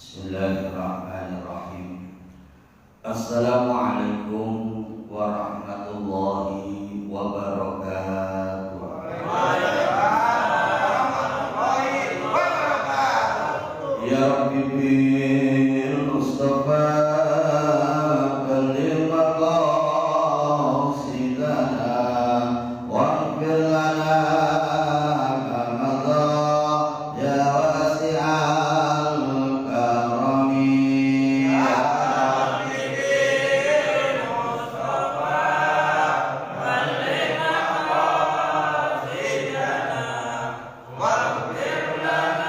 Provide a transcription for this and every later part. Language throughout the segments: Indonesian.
Bismillahirrahmanirrahim. Assalamualaikum warahmatullahi wabarakatuh. Ya Rabbi bil Mustafa balligh maqasidana waghfir lana ma madha ya wasi'al karami. Ya Rabbi bil Mustafa balligh maqasidana waghfir lana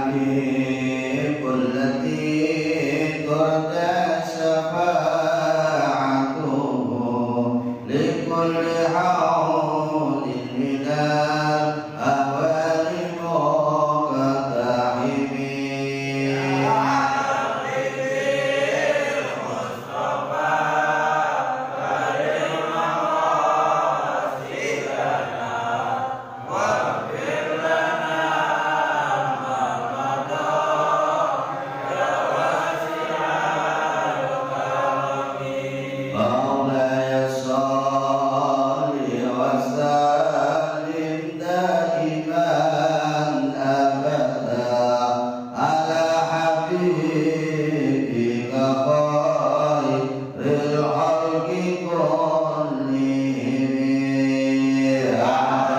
والحبيب الذي ترجى شفاعته لكل حول من الأهوال مقتحم. مولاي صل وسلم دائما أبدا على حبيبك خير الخلق كلهم. يا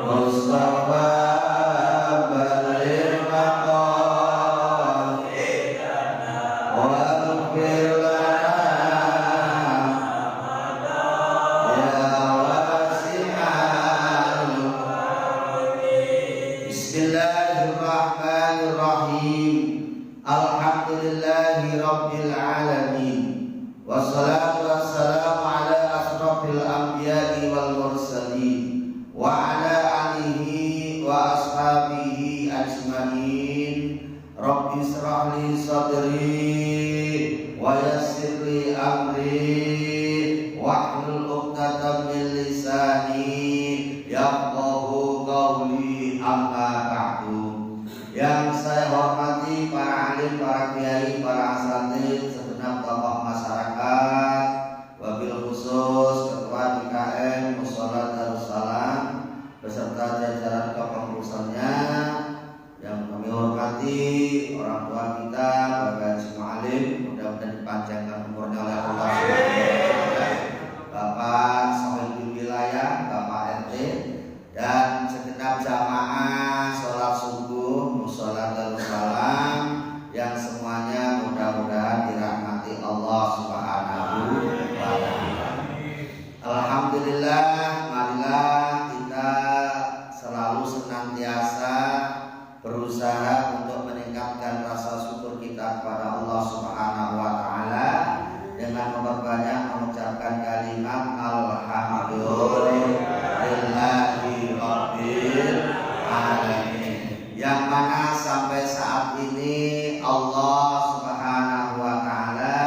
مصطفى بلغ مقاصدنا واغفر Bismillahirrahmanirrahim. Alhamdulillahi rabbil alamin. Wassalatu wassalamu ala asrafil anbiya'i wal mursalin wa ala alihi wa ashabihi ajmain. Rabbi israh li sadri wa yassir li amri wahlul 'uqdatam min lisani yafqahu qawli. Amma ba'du. Yang saya hormati para alim, para kiai, para asatidz, segenap tokoh masyarakat, wabil khusus Ketua DKM Mushola Darussalam beserta jajaran kepengurusannya. Yang kami hormati orang tua kita, Bapak Haji Mu'alim, mudah-mudahan dipanjangkan umurnya oleh Allah SWT, Bapak Sohibul Wilayah, Bapak RT, dan segenap jamaah sholat subuh Mushola Darussalam yang semuanya mudah-mudahan dirahmati Allah Subhanahu wa ta'ala. Alhamdulillah, marilah kita selalu senantiasa berusaha untuk meningkatkan rasa syukur kita kepada Allah Subhanahu wa ta'ala dengan memperbanyak mengucapkan kalimat alhamdulillahi rabbil alamin, yang mana sampai saat ini Allah Subhanahu wa ta'ala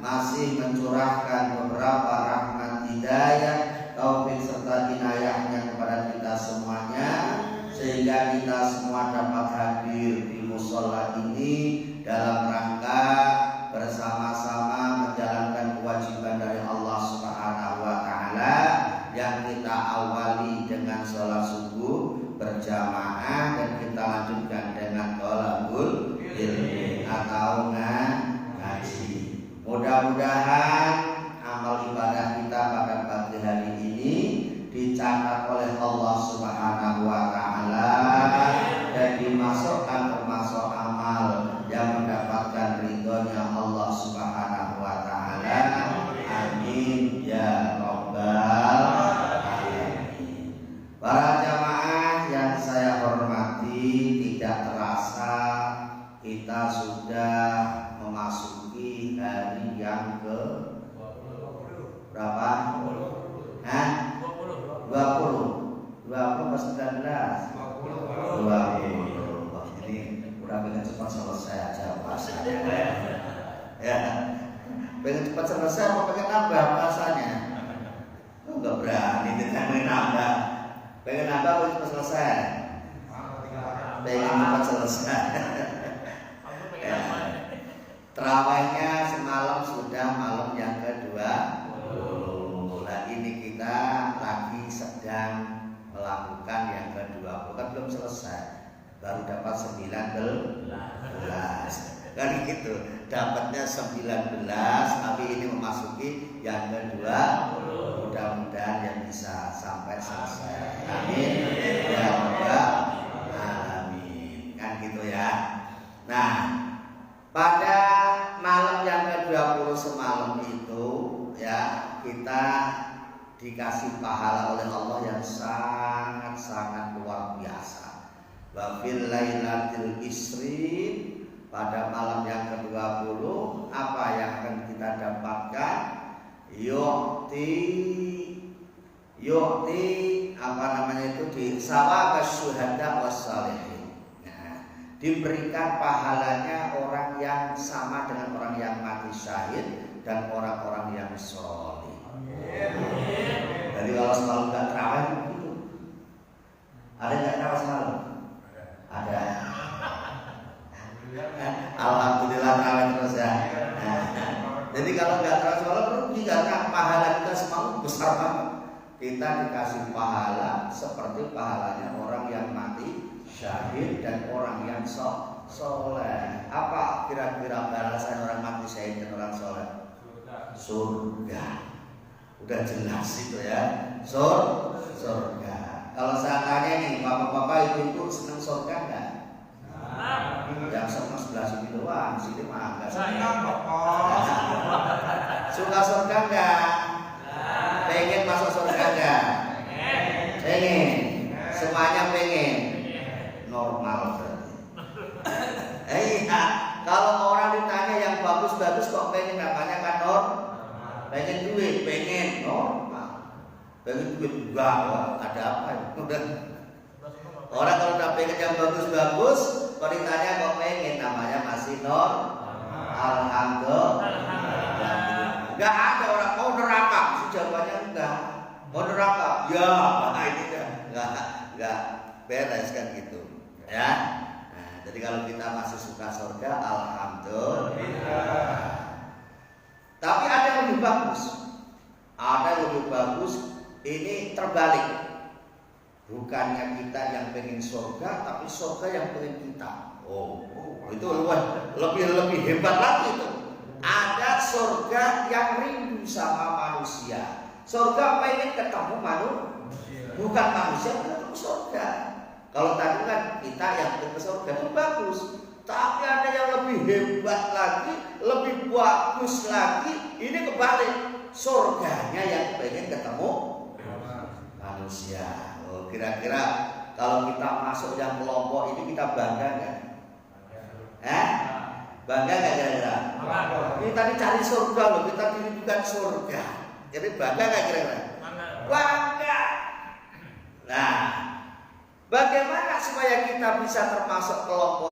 masih mencurahkan beberapa rahmat hidayah, taufik serta inayahnya kepada kita semuanya, sehingga kita semua dapat hadir di musola ini dalam rangka bersama-sama menjalankan kewajiban dari Allah Subhanahu wa ta'ala yang kita awali dengan sholat subuh berjamaah dan kita lanjutkan dengan thalabul ilmi atau ngaji. Mudah-mudahan amal ibadah kita pada pagi hari ini dicatat oleh Allah Subhanahu wa ta'ala dan dimasukkan termasuk amal yang mendapatkan ridhonya Allah Subhanahu wa ta'ala. Amin ya rabbal alamin. Para jamaah yang saya hormati, tidak terasa kita sudah memasuki hari yang ke berapa? 20 pas 19 20. Jadi udah pengen cepat selesai aja puasanya. Ya, pengen cepat selesai apa pengen nambah puasanya? cepat selesai. Terawihnya semalam sudah malam yang kedua. Nah ini kita lagi sedang melakukan yang kedua, bukan belum selesai, baru dapat 19 kan gitu, dapatnya 19, tapi ini memasuki yang kedua. Mudah-mudahan yang bisa sampai selesai, amin ya rabbal alamin, kan gitu ya. Nah pada malam yang ke-20 semalam itu ya, kita dikasih pahala oleh Allah yang sangat-sangat luar biasa. Wa fil lailatul isri, pada malam yang ke-20 apa yang akan kita dapatkan? Yu'ti apa namanya itu, di sawab syuhada wassalihin. Nah, diberikan pahalanya orang yang sama dengan orang yang mati syahid dan orang-orang yang sholih. Jadi kalau semalam nggak terawih begitu. Ada nggak terawih semalam? Ada. Alhamdulillah terawih terus ya. Nah, jadi kalau nggak terawih semalam rugi, karena pahala kita semalam besar banget. Kita dikasih pahala seperti pahalanya orang yang mati syahid dan orang yang soleh. Apa kira-kira balasan orang mati syahid dan orang soleh? Surga. Udah jelas itu ya, surga. Kalau saya tanya nih, bapak-bapak ibu-ibu senang surga enggak? Yang senang sebelah sini doang, sini mah enggak senang. Suka surga enggak? Pengen masuk surga enggak? Pengen. Semuanya pengen. Normal berarti. Iya, kalau orang ditanya yang bagus-bagus kok pengen, namanya kan pengen duit, pengen normal. Pengen duit enggak, ada apa? Udah. Orang kalau udah pengen yang bagus-bagus, kalau ditanya kok pengen, namanya masih alhamdulillah. Enggak ada orang mau neraka, jawabannya enggak. Mau neraka? Ya, ini enggak beres kan gitu. Ya. Nah, jadi kalau kita masih suka surga, alhamdulillah. Tapi ada yang lebih bagus. Ada yang lebih bagus. Ini terbalik. Bukannya kita yang pengen surga, tapi surga yang pengen kita. Itu lebih hebat lagi itu. Ada surga yang rindu sama manusia. Surga pengen ketemu manusia, bukan manusia ketemu surga. Kalau tadi kan kita yang pengen ke surga itu bagus. Tapi ada yang lebih hebat lagi, lebih bagus lagi. Ini kebalik, surganya yang pengen ketemu manusia. Kira-kira kalau kita masuk yang kelompok ini, kita bangga nggak? Bangga nggak kira-kira? Kita dicari surga loh, kita dirindukan surga. Jadi bangga nggak kira-kira? Bangga. Nah, bagaimana supaya kita bisa termasuk kelompok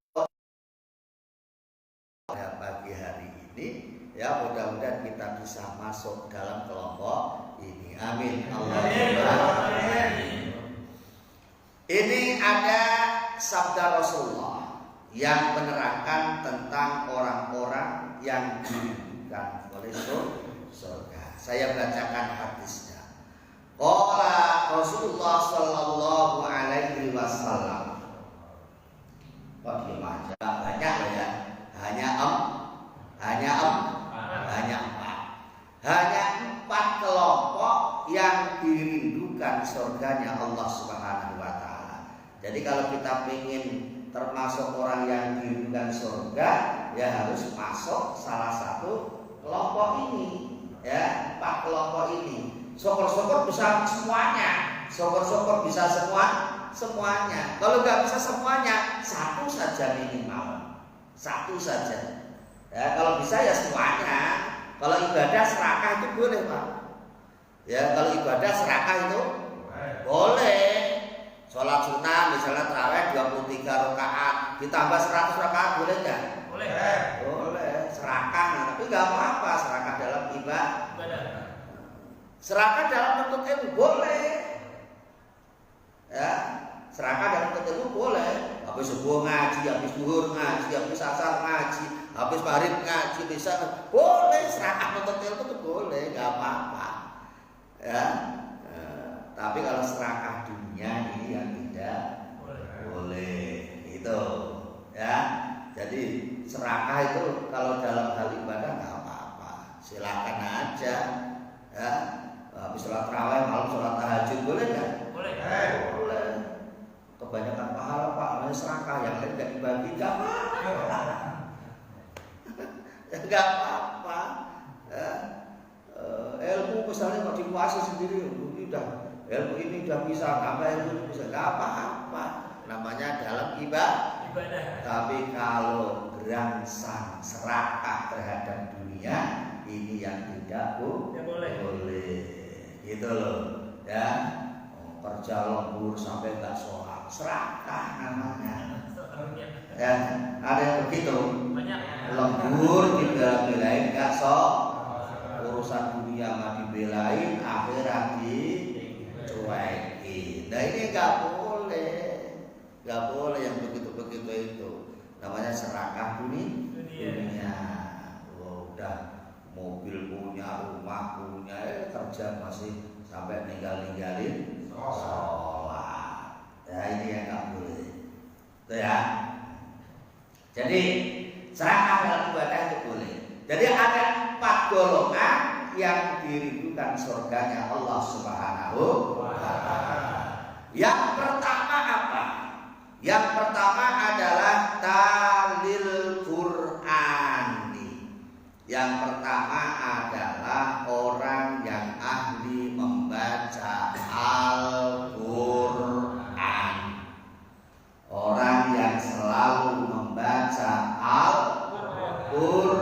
pagi hari ini? Ya, mudah-mudahan kita bisa masuk dalam kelompok ini. Amin. Allahumma amin. Ini ada sabda Rasulullah yang menerangkan tentang orang-orang yang dirindukan oleh surga. Saya bacakan hadisnya. Qala Rasulullah sallallahu alaihi wasallam. Kok diem aja? Banyak ya. Hanya empat kelompok yang dirindukan surganya Allah Subhanahu wa taala. Jadi kalau kita ingin termasuk orang yang dirindukan surga, ya harus masuk salah satu kelompok ini. Ya, 4 kelompok ini. Syukur-syukur bisa semuanya. Syukur-syukur bisa semuanya. Kalau nggak bisa semuanya, satu saja minimal. Satu saja. Ya, kalau bisa ya semuanya. Kalau ibadah serakah itu boleh, Pak. Ya, kalau ibadah serakah itu boleh. Sholat sunnah misalnya tarawih 23 rakaat ditambah 100 rakaat boleh nggak? Boleh. Serakah, tapi nggak apa-apa. Serakah dalam ibadah. Serakah dalam bentuk ilmu boleh. Ya, serakah dalam bentuk ilmu boleh. Habis subuh ngaji, habis zuhur ngaji, habis asar ngaji, habis maghrib ngaji, bisa boleh serakah untuk ilmu itu boleh, nggak apa-apa. Ya. Tapi kalau serakah dunia ini yang tidak boleh. Itu ya. Jadi serakah itu kalau dalam hal ibadah nggak apa-apa, silakan aja. Ya. Habis sholat tarawih, malam sholat tahajud boleh nggak? Boleh. Boleh. Kebanyakan pahala Pak, namanya serakah, yang lain nggak dibagi, nggak apa-apa. Nggak apa-apa. Ya. Ilmu misalnya kalau dikuasai sendiri, ilmu ini udah bisa, tambah ilmu ini bisa, nggak apa-apa. Namanya dalam ibadah. Tapi kalau gerangsang serakah terhadap dunia, ini yang tidak boleh. Gitu loh, ya. Kerja lembur sampai nggak sholat, serakah namanya. Ya, ada yang begitu. Lembur dibela-belain nggak sholat. Urusan dunia mah dibelain, akhirat dicuekin. Nah ini nggak boleh yang begitu itu. Namanya serakah dunia. Udah mobil punya, rumah punya, kerja masih sampai ninggalin sholat. Ya ini yang nggak boleh. Itu ya. Jadi serakah dalam ibadah itu boleh. Jadi ada 4 golongan yang dirindukan surganya Allah Subhanahu wa Ta'ala. Yang pertama apa? Yang pertama adalah talil Qur'ani. Yang pertama adalah orang yang ahli membaca Al-Qur'an. Orang yang selalu membaca Al-Qur'an.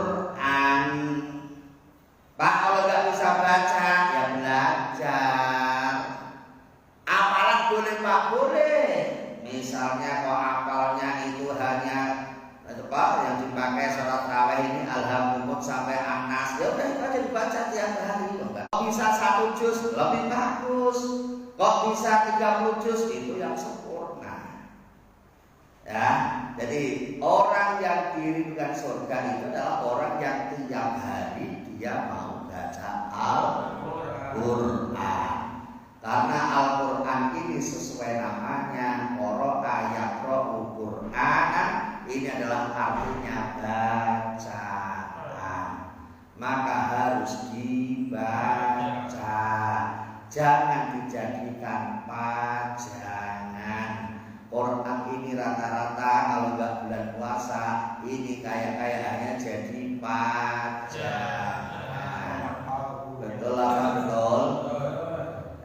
Pak, kalau nggak bisa baca ya belajar. Apalah boleh Pak, boleh. Misalnya kalau apalnya itu hanya yang dipakai sholat tarawih ini Alhamdulillah sampai Anas, ya udah itu aja dibaca tiap hari. Kok bisa 1 juz lebih bagus. Kok bisa 30 juz itu yang sempurna. Ya, jadi orang yang dirindukan surga itu adalah orang yang tiap hari dia mau baca Al-Qur'an. Karena Al-Qur'an ini sesuai namanya qara'a yaqra'u Qur'anan, ini adalah artinya bacaan. Maka harus dibaca. Jangan dijadikan pajangan. Quran ini rata-rata kalau nggak bulan puasa ini kayak hanya jadi pajangan. Betul apa betul?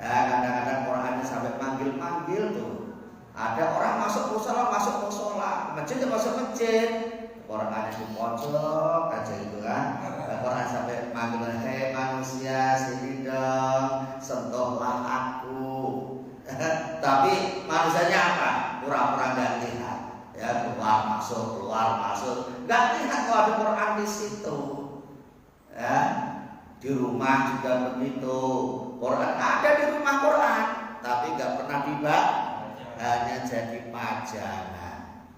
Ya, kadang-kadang Qurannya sampai manggil-manggil tuh. Ada orang masuk musola, masjid masuk masjid. Qurannya di pojok aja itu kan. Quran sampai manggil, hei manusia sini dong, sentuhlah aku. Tapi manusianya apa? Pura-pura nggak lihat. Ya keluar masuk, nggak lihat kalau ada Quran di situ. Ya, di rumah juga begitu. Quran ada di rumah Quran, tapi nggak pernah dibaca, hanya jadi pajangan.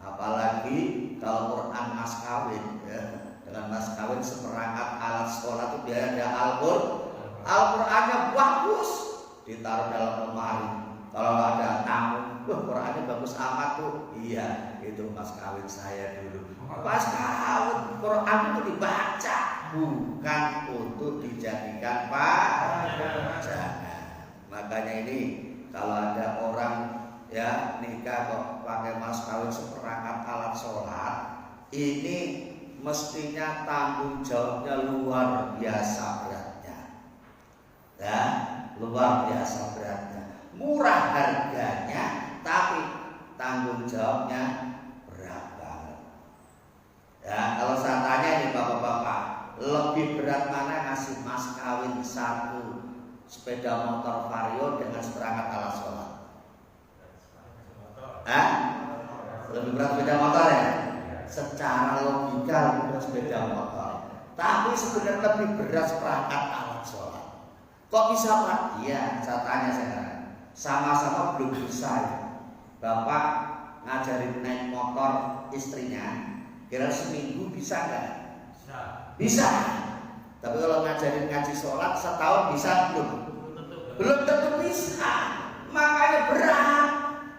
Apalagi kalau Quran mas kawin, ya. Dengan mas kawin seperangkat alat sekolah itu biar ada Al-Qur'annya bagus, ditaruh dalam lemari. Kalau ada tamu, Qurannya bagus amat tuh. Iya, itu mas kawin saya dulu. Mas kawin, Quran itu dibaca, bukan untuk dijadikan pajangan. Makanya ini kalau ada orang ya nikah kok pakai mas kawin seperangkat alat sholat, ini mestinya tanggung jawabnya luar biasa beratnya. Ya, luar biasa beratnya. Murah harganya, tapi tanggung jawabnya berat banget. Ya, kalau saya tanya nih bapak-bapak, lebih berat mana ngasih mas kawin 1 sepeda motor Vario dengan seperangkat alat sholat? Lebih berat sepeda motor ya? Secara logika lebih berat sepeda motor. Tapi sebenarnya lebih berat seperangkat alat sholat. Kok bisa Pak? Iya, saya tanya sekarang. Sama-sama belum bisa. Bapak ngajarin naik motor istrinya, kira seminggu bisa nggak? Bisa. Tapi kalau ngajarin ngaji sholat setahun bisa belum? Belum tentu bisa. Makanya berat.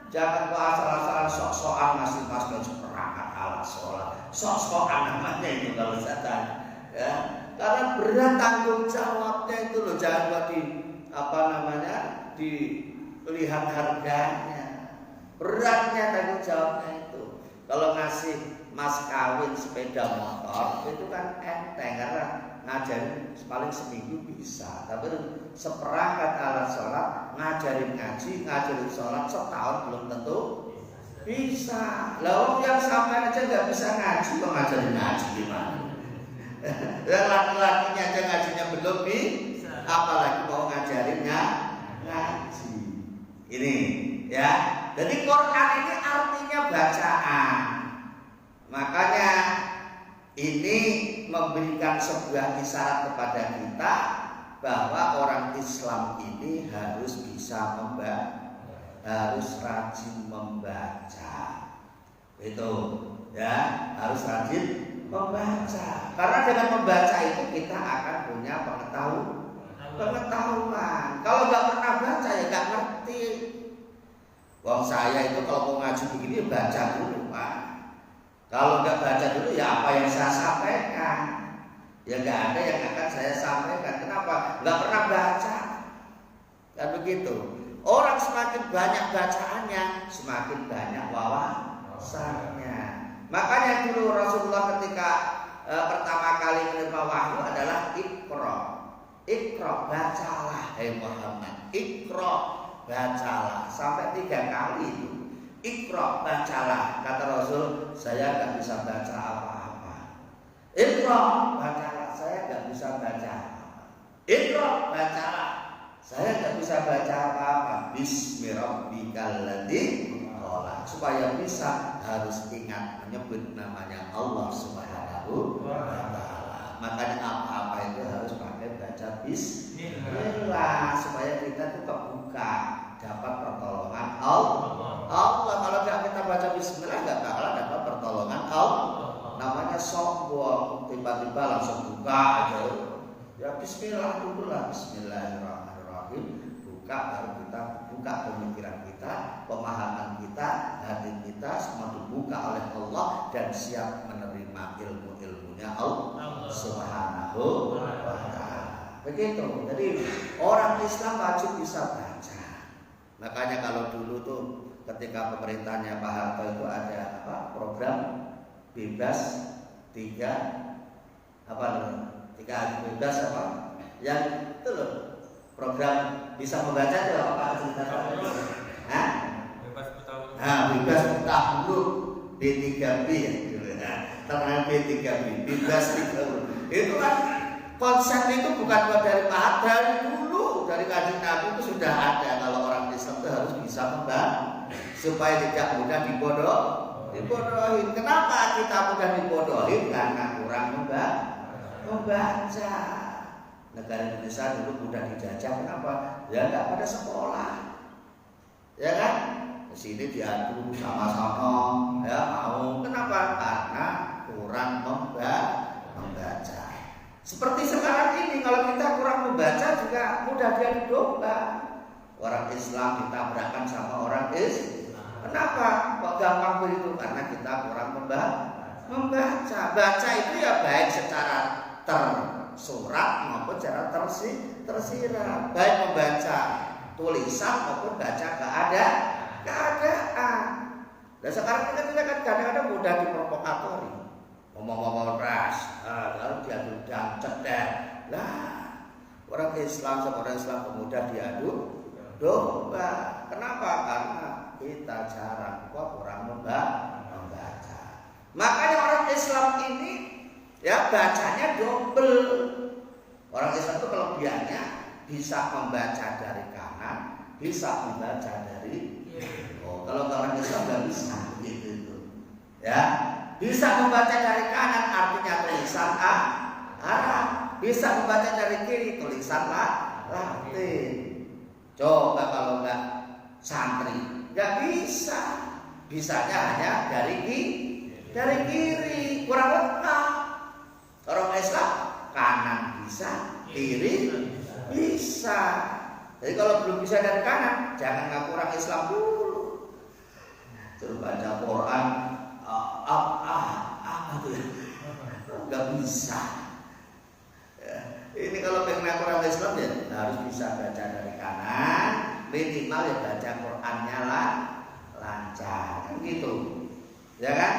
Jangan kok asal-asalan sok-sokan ngasih masuk seperangkat alat sholat. Sok-sokan namanya itu kalau setan. Ya, karena berat tanggung jawabnya itu loh. Jangan buat dilihat harganya. Beratnya tanggung jawabnya itu. Kalau ngasih mas kawin sepeda motor itu kan enteng karena ngajarin paling seminggu bisa. Tapi seperangkat alat sholat ngajarin ngaji, ngajarin sholat setahun belum tentu bisa. Lalu yang sampai aja nggak bisa ngaji, kok ngajarin ngaji gimana? Yang laki-lakinya aja ngajinya belum bisa, apalagi mau ngajarinnya ngaji. Ini ya. Jadi Quran ini artinya bacaan. Makanya ini memberikan sebuah isyarat kepada kita bahwa orang Islam ini harus bisa membaca, harus rajin membaca. Itu ya, harus rajin membaca. Karena dengan membaca itu kita akan punya pengetahuan. Kalau nggak pernah baca ya nggak ngerti. Wong saya itu kalau mau ngaji begini baca dulu, Pak. Kalau nggak baca dulu ya apa yang saya sampaikan ya nggak ada yang akan saya sampaikan. Kenapa? Nggak pernah baca. Kan begitu. Orang semakin banyak bacaannya, semakin banyak wawasannya. Makanya dulu Rasulullah ketika pertama kali menerima wahyu adalah Iqra. Iqra, bacalah, hai Muhammad. Iqra, bacalah, sampai 3 kali itu. Iqra, bacalah. Kata Rasul, saya nggak bisa baca apa-apa. Iqra, bacalah, saya nggak bisa baca apa-apa. Iqra, bacalah, saya nggak bisa baca apa-apa. Bismi rabbikal ladzi khalaq. Supaya bisa harus ingat menyebut namanya Allah Subhanahu wa taala. Makanya apa-apa itu harus pakai baca bismillah supaya kita tuh terbuka dapat pertolongan Allah. Kalau nggak kita baca bismillah nggak bakalan dapat pertolongan Allah. Namanya sombong, tiba-tiba langsung buka aja. Ya bismillah dulu lah, bismillahirrahmanirrahim. Buka, baru kita buka pemikiran kita, pemahaman kita, hati kita semua dibuka oleh Allah dan siap menerima ilmu-ilmunya Allah Subhanahu wa taala. Begitu. Jadi orang Islam wajib bisa baca. Makanya kalau dulu tuh ketika pemerintahnya Pak Harto itu ada program bebas 3 bebas yang itu loh, program bisa membaca itu apa Pak ceritakan? Bebas buta huruf B3B ya dulu ya. Terang B3B, bebas 3 huruf. Itu kan konsep itu bukan dari Pak Harto, dari dulu, dari Kanjeng Nabi itu sudah ada. Kalau orang Islam itu harus bisa membaca supaya tidak mudah dibodohin. Kenapa kita mudah dibodohin? Karena kurang membaca. Negara Indonesia dulu mudah dijajah. Kenapa? Ya nggak pada sekolah, ya kan? Di sini diadu sama-sama, ya mau. Kenapa? Karena kurang membaca. Seperti sekarang ini, kalau kita kurang membaca juga mudah jadi domba. Orang Islam ditabrakkan sama orang Islam. Kenapa? Kok gampang begitu? Karena kita kurang membaca. Baca itu ya baik secara tersurat maupun secara tersirat. Baik membaca tulisan maupun baca keadaan. Dan sekarang kita kan kadang-kadang mudah diprovokatori. Ngomong-ngomong ras, lalu diadu dan cedek. Orang Islam sama orang Islam mudah diadu domba. Kenapa? Karena kita jarang kurang membaca. Makanya orang Islam ini ya bacanya double. Orang Islam itu kelebihannya bisa membaca dari kanan, bisa membaca dari kalau orang Islam nggak bisa gitu. Ya, bisa membaca dari kanan artinya tulisan Arab, bisa membaca dari kiri tulisan Latin. Coba kalau nggak santri nggak bisa. bisanya hanya dari kiri, kurang lengkap. Orang Islam kanan bisa, kiri bisa. Jadi kalau belum bisa dari kanan, jangan ngaku orang Islam dulu. Terus baca Quran, gitu ya, nggak bisa. Ya. Ini kalau pengen ngaku orang Islam ya harus bisa baca dari kanan, minimal ya baca Qurannya lah lancar, kan gitu, ya kan?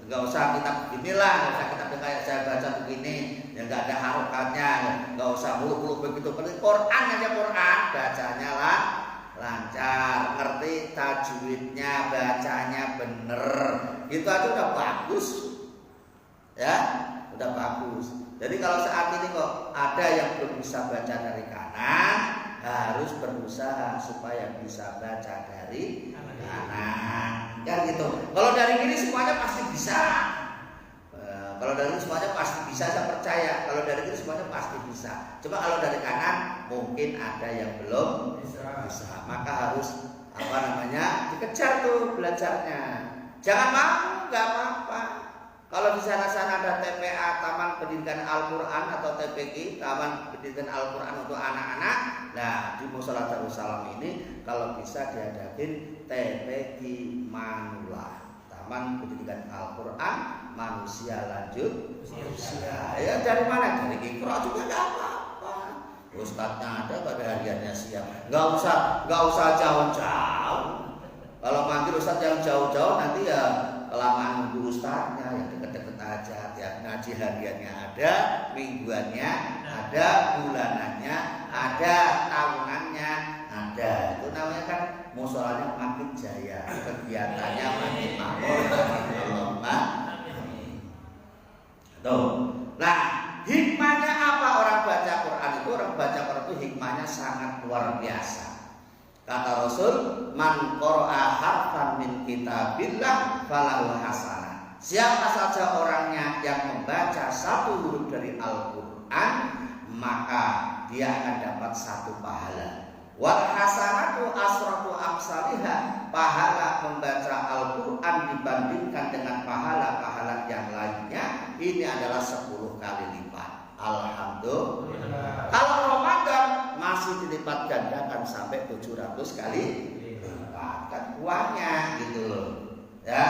Nggak usah kita beginilah, nggak usah kita kayak saya baca begini, yang nggak ada harokatnya, nggak usah bulu-bulu begitu. Penting Quran aja, Quran bacanya lah lancar, ngerti tajwidnya, bacanya bener, itu aja udah bagus, ya, udah bagus. Jadi kalau saat ini kok ada yang belum bisa baca dari kanan, harus berusaha supaya bisa baca dari kanan, kan gitu. Kalau dari kiri semuanya pasti bisa. Kalau dari kiri semuanya pasti bisa, saya percaya. Kalau dari kiri semuanya pasti bisa. Coba kalau dari kanan mungkin ada yang belum bisa. Maka harus dikejar tuh belajarnya. Jangan mau, nggak apa-apa. Kalau di sana-sana ada TPA, Taman Pendidikan Al-Quran atau TPQ, Taman Pendidikan Al-Quran untuk anak-anak. Nah, di Mushola Darussalam ini kalau bisa diadain TPQ Manula, Taman Pendidikan Al-Quran Manusia Lanjut Usia. Ya dari mana? Dari Iqra juga nggak apa-apa. Ustadznya ada, pada hariannya siap. Nggak usah jauh-jauh. Kalau manggil ustadz yang jauh-jauh nanti ya kelamaan nunggu ustadznya, yang deket-deket aja. Tiap ngaji hariannya ada, mingguannya ada, bulanannya ada, tahunannya ada. Itu namanya kan musholanya makin jaya, kegiatannya makin makmur. Tuh. Nah, hikmahnya apa orang baca Quran itu? Orang baca Quran itu hikmahnya sangat luar biasa. Kata Rasul, man qara'a harfan min kitabillah falahu hasanah. Siapa saja orangnya yang membaca satu huruf dari Al-Quran, maka dia akan dapat satu pahala. Wal hasanatu asratu amsalihha. Pahala membaca Al-Quran dibandingkan dengan pahala-pahala yang lainnya, ini adalah 10 kali lipat. Alhamdulillah. Kalau Ramadan masih dilipat gandakan sampai 700 kali lipat, kan uangnya gitu loh. Ya.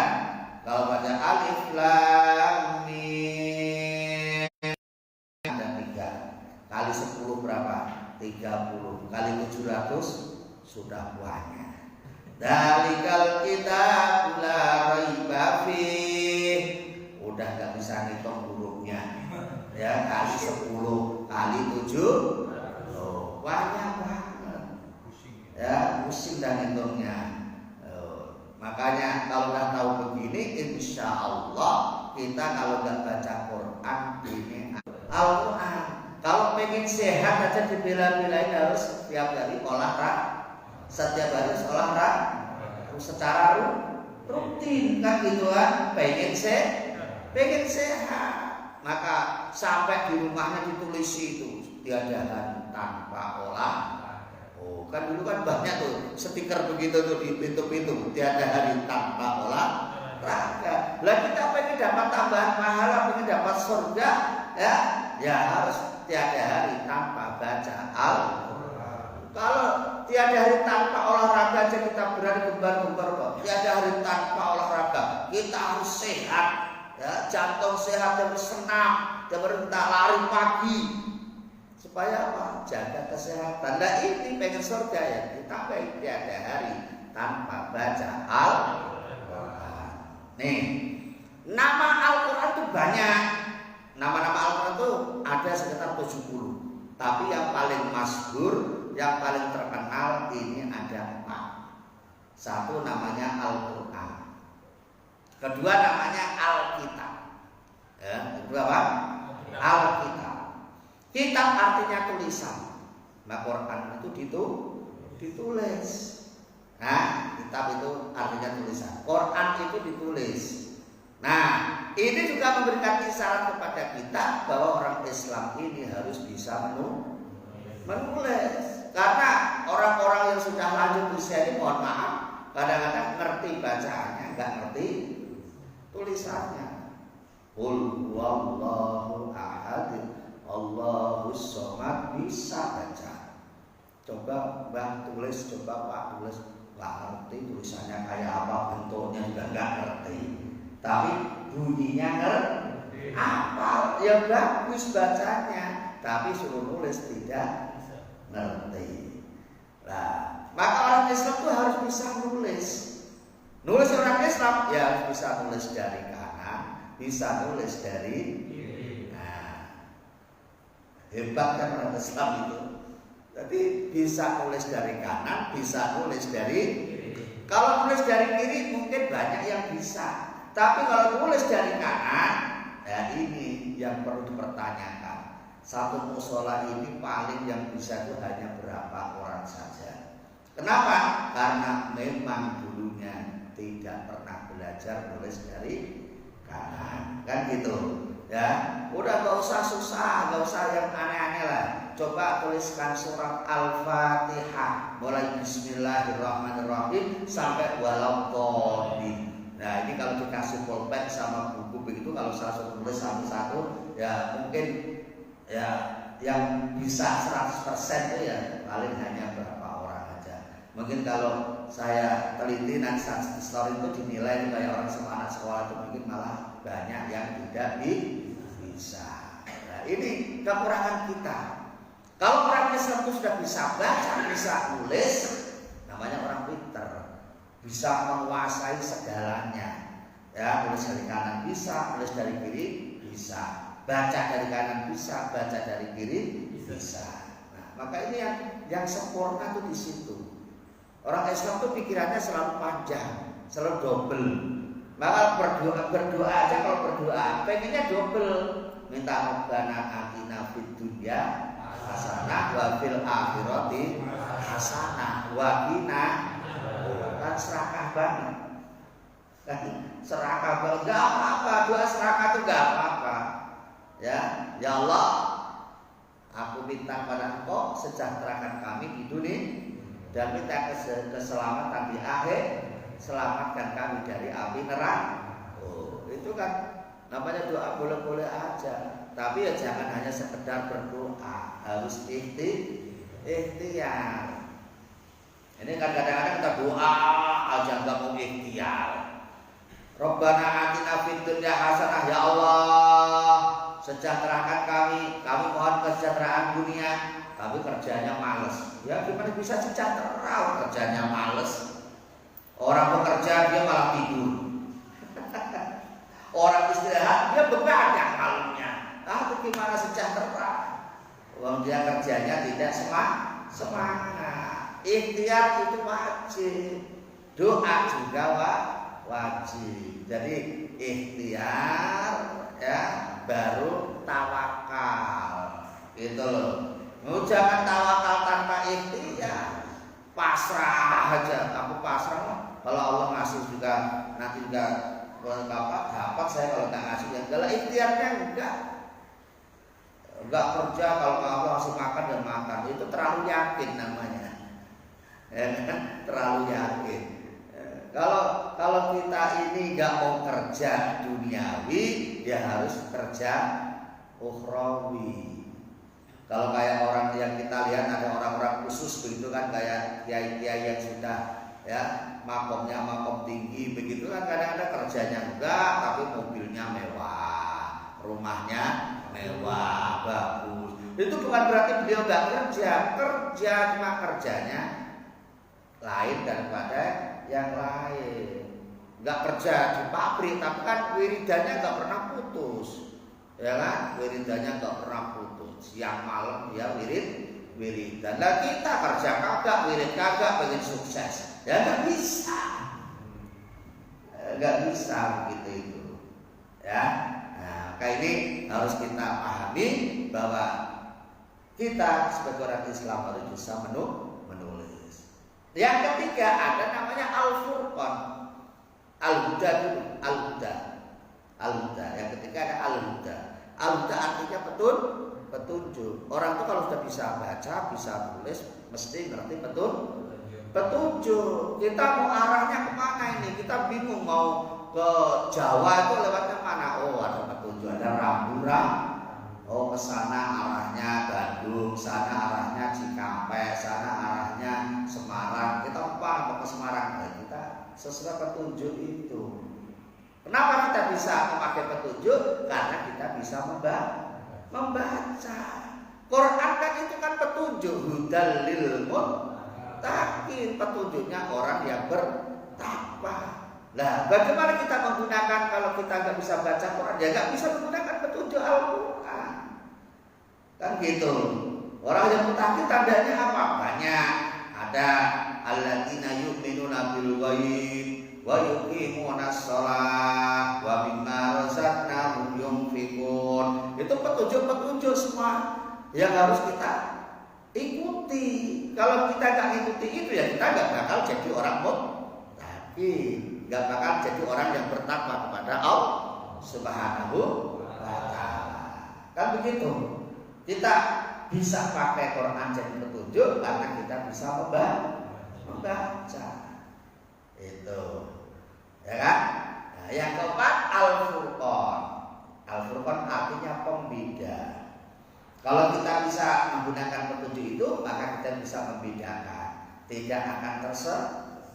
Kalau baca alif lam mim ada 3 kali 10 berapa? 30 kali 700 sudah uangnya. Dalikal kitab la raiba fih. Udah gak bisa ngitung hurufnya. Ya, kali 10 kali 7 banyak banget. Ya, pusing dan hitungnya. Makanya kalau udah tahu begini, insya Allah kita kalau nggak baca Quran ini Al-Quran. Kalau pengen sehat aja dibela-belain harus setiap hari olahraga, setiap hari olahraga secara rutin kan gitu kan. Pengen sehat, maka sampai di rumahnya ditulis itu tiada hari tanpa olahraga. Oh, kan dulu kan banyak tuh stiker begitu tuh di pintu-pintu, tiada hari tanpa olahraga. Lah kita pengen dapat tambahan pahala, pengen dapat surga, ya harus tiada hari tanpa baca Al-Quran. Kalau tiada hari tanpa olahraga aja kita berani gembar-gembar kok. Tiada hari tanpa olahraga, kita harus sehat, ya, jantung sehat, harus senam, harus lari pagi. Supaya apa? Jaga kesehatan. Nah ini pengen surga ya, kita pengen tiada hari tanpa baca Al-Quran. Nih, nama Al-Quran itu banyak. Nama-nama Al-Quran itu ada sekitar 70. Tapi yang paling masyhur, yang paling terkenal ini ada 4. Satu namanya Al-Quran. Kedua namanya Al-Kitab. Ya, kedua apa? Al-Kitab. Kitab artinya tulisan. Nah, Quran itu ditulis. Nah, kitab itu artinya tulisan. Quran itu ditulis. Nah, ini juga memberikan isyarat kepada kita bahwa orang Islam ini harus bisa menulis. Karena orang-orang yang sudah lanjut usia ini, mohon maaf, kadang-kadang ngerti Coba Mbah tulis, coba Pak tulis, nggak ngerti tulisannya kayak apa, bentuknya juga nggak ngerti. Tapi bunyinya ngerti, apa ya bagus bacanya, tapi suruh nulis tidak ngerti. Nah, maka orang Islam itu harus bisa nulis. Nulis orang Islam ya harus bisa nulis dari kanan, bisa nulis dari kiri. Nah, hebat kan orang Islam itu. Jadi bisa nulis dari kanan, bisa nulis dari kiri. Kalau nulis dari kiri mungkin banyak yang bisa. Tapi kalau nulis dari kanan, ya ini yang perlu dipertanyakan. Satu musola ini paling yang bisa itu hanya berapa orang saja. Kenapa? Karena memang dulunya tidak pernah belajar nulis dari kanan, kan gitu. Ya, udah gak usah susah, gak usah yang aneh-aneh lah. Coba tuliskan surat Al-Fatihah mulai Bismillahirrahmanirrahim sampai Waladhdallin. Nah ini kalau dikasih pulpen sama buku begitu, kalau saya suruh tulis satu-satu, ya mungkin ya yang bisa 100% itu ya paling hanya berapa orang aja. Mungkin kalau saya teliti nanti story itu dinilai kayak orang sama anak sekolah itu mungkin malah banyak yang tidak bisa. Nah ini kekurangan kita. Kalau orang Islam itu sudah bisa baca, bisa tulis, namanya orang pinter, bisa menguasai segalanya. Ya, tulis dari kanan bisa, tulis dari kiri bisa, baca dari kanan bisa, baca dari kiri bisa. Nah, maka ini yang sempurna tuh di situ. Orang Islam tuh pikirannya selalu panjang, selalu double. Maka berdoa aja, kalau berdoa pengennya double, minta Rabbana atina fid dunya hasanah wa fil akhirati hasanah wa qina, kan serakah banget. Kan serakah banget, enggak apa-apa, doa serakah itu enggak apa-apa. Ya Allah, aku minta pada Engkau sejahterakan kami di dunia dan minta keselamatan di akhir, selamatkan kami dari api neraka. Oh, itu kan namanya doa boleh-boleh aja. Tapi ya jangan hanya sekedar berdoa, harus ikhtiar. Ini kan kadang-kadang kita doa aja nggak mau ikhtiar. Rabbana atina fid dunya hasanah, ya Allah sejahterakan kami mohon kesejahteraan dunia, tapi kerjanya males. Ya gimana bisa sejahtera kerjanya males? Orang bekerja dia malah tidur. Orang istirahat dia begadang malamnya. Itu gimana sejahtera? Wong dia kerjanya tidak semangat. Ikhtiar itu wajib, doa juga wajib. Jadi ikhtiar ya baru tawakal, gitu loh. Jangan tawakal tanpa ikhtiar, pasrah aja. Aku pasrah, kalau Allah ngasih juga nanti juga dapat saya, kalau nggak ngasih ya enggak. Ikhtiarnya enggak kerja, kalau Allah ngasih makan dan makan, itu terlalu yakin namanya. Terlalu yakin. Kalau kita ini nggak mau kerja duniawi, dia harus kerja ukhrawi. Kalau kayak orang yang kita lihat ada orang-orang khusus begitu kan, kayak kiai-kiai yang sudah ya makomnya makom tinggi begitu kan, kadang-kadang kerjanya enggak tapi mobilnya mewah, rumahnya mewah, bagus. Itu bukan berarti beliau enggak kerja, cuma kerjanya lain daripada yang lain. Enggak kerja di pabrik tapi kan wiridannya enggak pernah putus. Ya kan? Wiridannya enggak pernah putus. Siang malam dia wiridan. Lah kita kerja kagak, wirid kagak, pengen sukses. Ya nggak bisa begitu itu. Ya, nah kayak ini harus kita pahami bahwa kita sebagai orang Islam harus bisa menulis. Yang ketiga ada namanya Al-Furqan, Al-Huda dulu, Al-Huda. Yang ketiga ada Al-Huda. Al-Huda artinya petunjuk. Orang itu kalau sudah bisa baca, bisa tulis, mesti ngerti petunjuk. Kita mau arahnya kemana ini? Kita bingung mau ke Jawa itu lewatnya mana? Oh ada petunjuk, ada rambu-rambu. Oh ke sana arahnya Bandung, sana arahnya Cikampek, sana sesuai petunjuk itu. Kenapa kita bisa memakai petunjuk? Karena kita bisa membaca. Quran kan itu kan petunjuk, hudal lil muttaqin, petunjuknya orang yang bertakwa. Nah, bagaimana kita menggunakan kalau kita nggak bisa baca Quran? Ya nggak bisa menggunakan petunjuk Al-Quran. Kan gitu. Orang yang muttaqin tandanya apa? Banyak. Ada alladzina yu'minuna bil ghaib wa yuqimunas shalah wa mimma razaqnahum yunfiqun. Itu petunjuk-petunjuk semua yang harus kita ikuti. Kalau kita nggak ikuti itu ya kita nggak bakal jadi orang muttaqin, nggak bakal jadi orang yang bertakwa kepada Allah Subhanahu wa Ta'ala. Kan begitu. Kita bisa pakai Quran jadi petunjuk karena kita bisa membaca. Itu, ya kan? Nah, yang keempat Al-Furqan. Al-Furqan artinya pembeda. Kalau kita bisa menggunakan petunjuk itu, maka kita bisa membedakan, tidak akan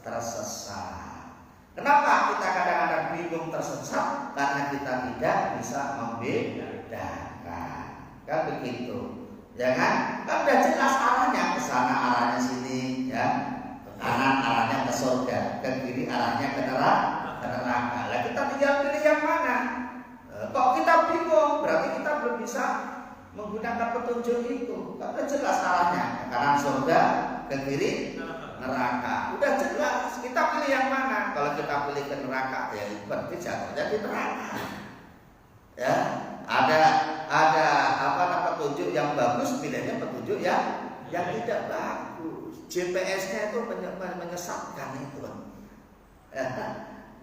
tersesat. Kenapa kita kadang-kadang bingung tersesat? Karena kita tidak bisa membedakan. Kan begitu. Jangan, kan udah jelas arahnya, ke sana arahnya sini, ya. Ke kanan arahnya ke surga, ke kiri arahnya ke neraka. Lah kita tinggal pilih yang mana? Kok kita bingung? Berarti kita belum bisa menggunakan petunjuk itu. Karena jelas arahnya, ke kanan surga, ke kiri neraka. Udah jelas, kita pilih yang mana? Kalau kita pilih ke neraka, ya berarti jatuhnya di neraka. Ya, ada petunjuk yang bagus, pilihnya petunjuk yang tidak bagus. GPS-nya itu menyesatkan itu.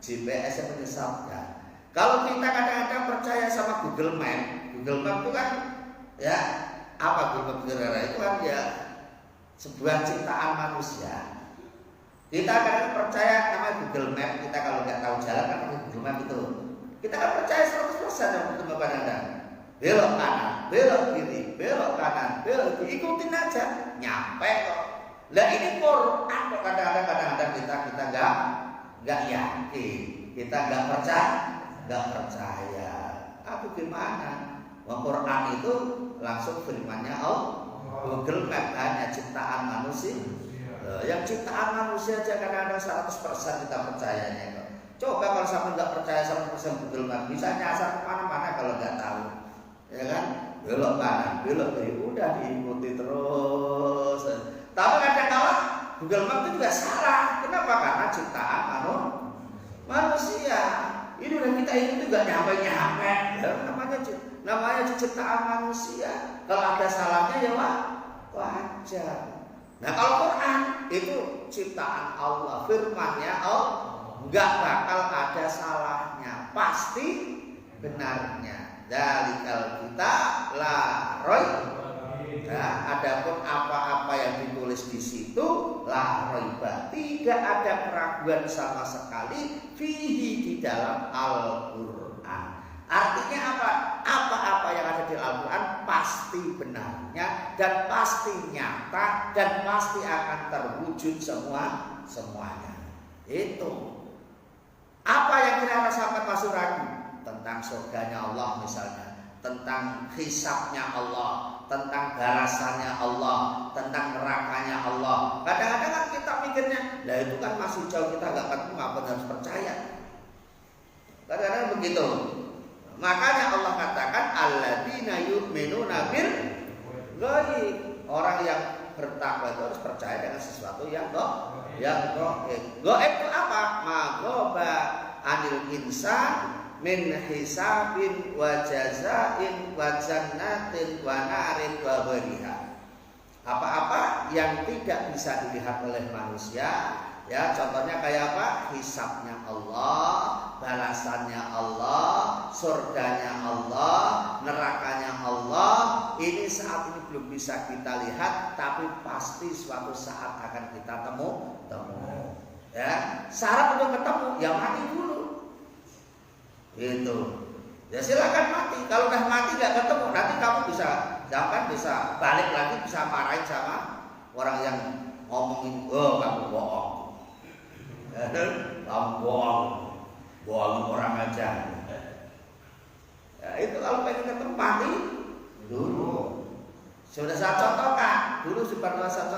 GPS-nya menyesatkan. Kalau kita kadang-kadang percaya sama Google Map itu kan ya apa Google Map itu kan ya sebuah ciptaan manusia. Kita kadang percaya nama Google Map, kita kalau nggak tahu jalan kan Google Map itu. Kita kan percaya 100% sama Google Map Anda. Belok kanan, belok kiri, belok kanan, belok kiri, ikutin aja, nyampe kok. Lah ini Quran kok kadang-kadang kita nggak yakin, kita nggak percaya. Aku gimana? Quran itu langsung firmannya Allah. Google Map hanya ciptaan manusia. Yang ciptaan manusia aja kadang-kadang 100% kita percayanya kok. Coba kalau sampai nggak percaya 100% Google Map, bisa nyasar kemana-mana kalau nggak tahu. Ya kan, belok kanan, belok kiri, udah diikuti terus. Tapi kadang-kadang Google Map itu juga salah. Kenapa? Karena ciptaan manusia. Ini udah kita ikuti juga nyampe. Namanya ciptaan manusia. Kalau ada salahnya ya wajar. Nah kalau Quran itu ciptaan Allah, firman-Nya Allah, nggak bakal ada salahnya, pasti benarnya. Dalikal kita la roy. Nah, adapun apa-apa yang ditulis di situ la roiba, tidak ada keraguan sama sekali fihi di dalam Al-Quran. Artinya apa? Apa-apa yang ada di Al-Quran pasti benarnya dan pasti nyata dan pasti akan terwujud semuanya. Itu. Apa yang kita rasakan masuk ragu? Tentang surganya Allah misalnya, tentang hisabnya Allah, tentang balasannya Allah, tentang nerakanya Allah. Kadang-kadang kan kita mikirnya, lah itu kan masih jauh, kita nggak ketemu, apa harus percaya. Kadang-kadang begitu. Makanya Allah katakan alladzina yu'minuna bil ghaib. Orang yang bertakwa itu harus percaya dengan sesuatu yang gaib. Gaib itu apa? Maghoba anil insan min hisabin wa jazain wa jannatin wa narin wa bariha. Apa-apa yang tidak bisa dilihat oleh manusia, ya contohnya kayak apa? Hisabnya Allah, balasannya Allah, surganya Allah, nerakanya Allah. Ini saat ini belum bisa kita lihat, tapi pasti suatu saat akan kita temu. Ya, syarat untuk ketemu ya mati dulu. Itu ya silakan mati. Kalau udah mati nggak ketemu, nanti kamu bisa balik lagi, bisa marahin sama orang yang ngomongin kamu bohong. Kamu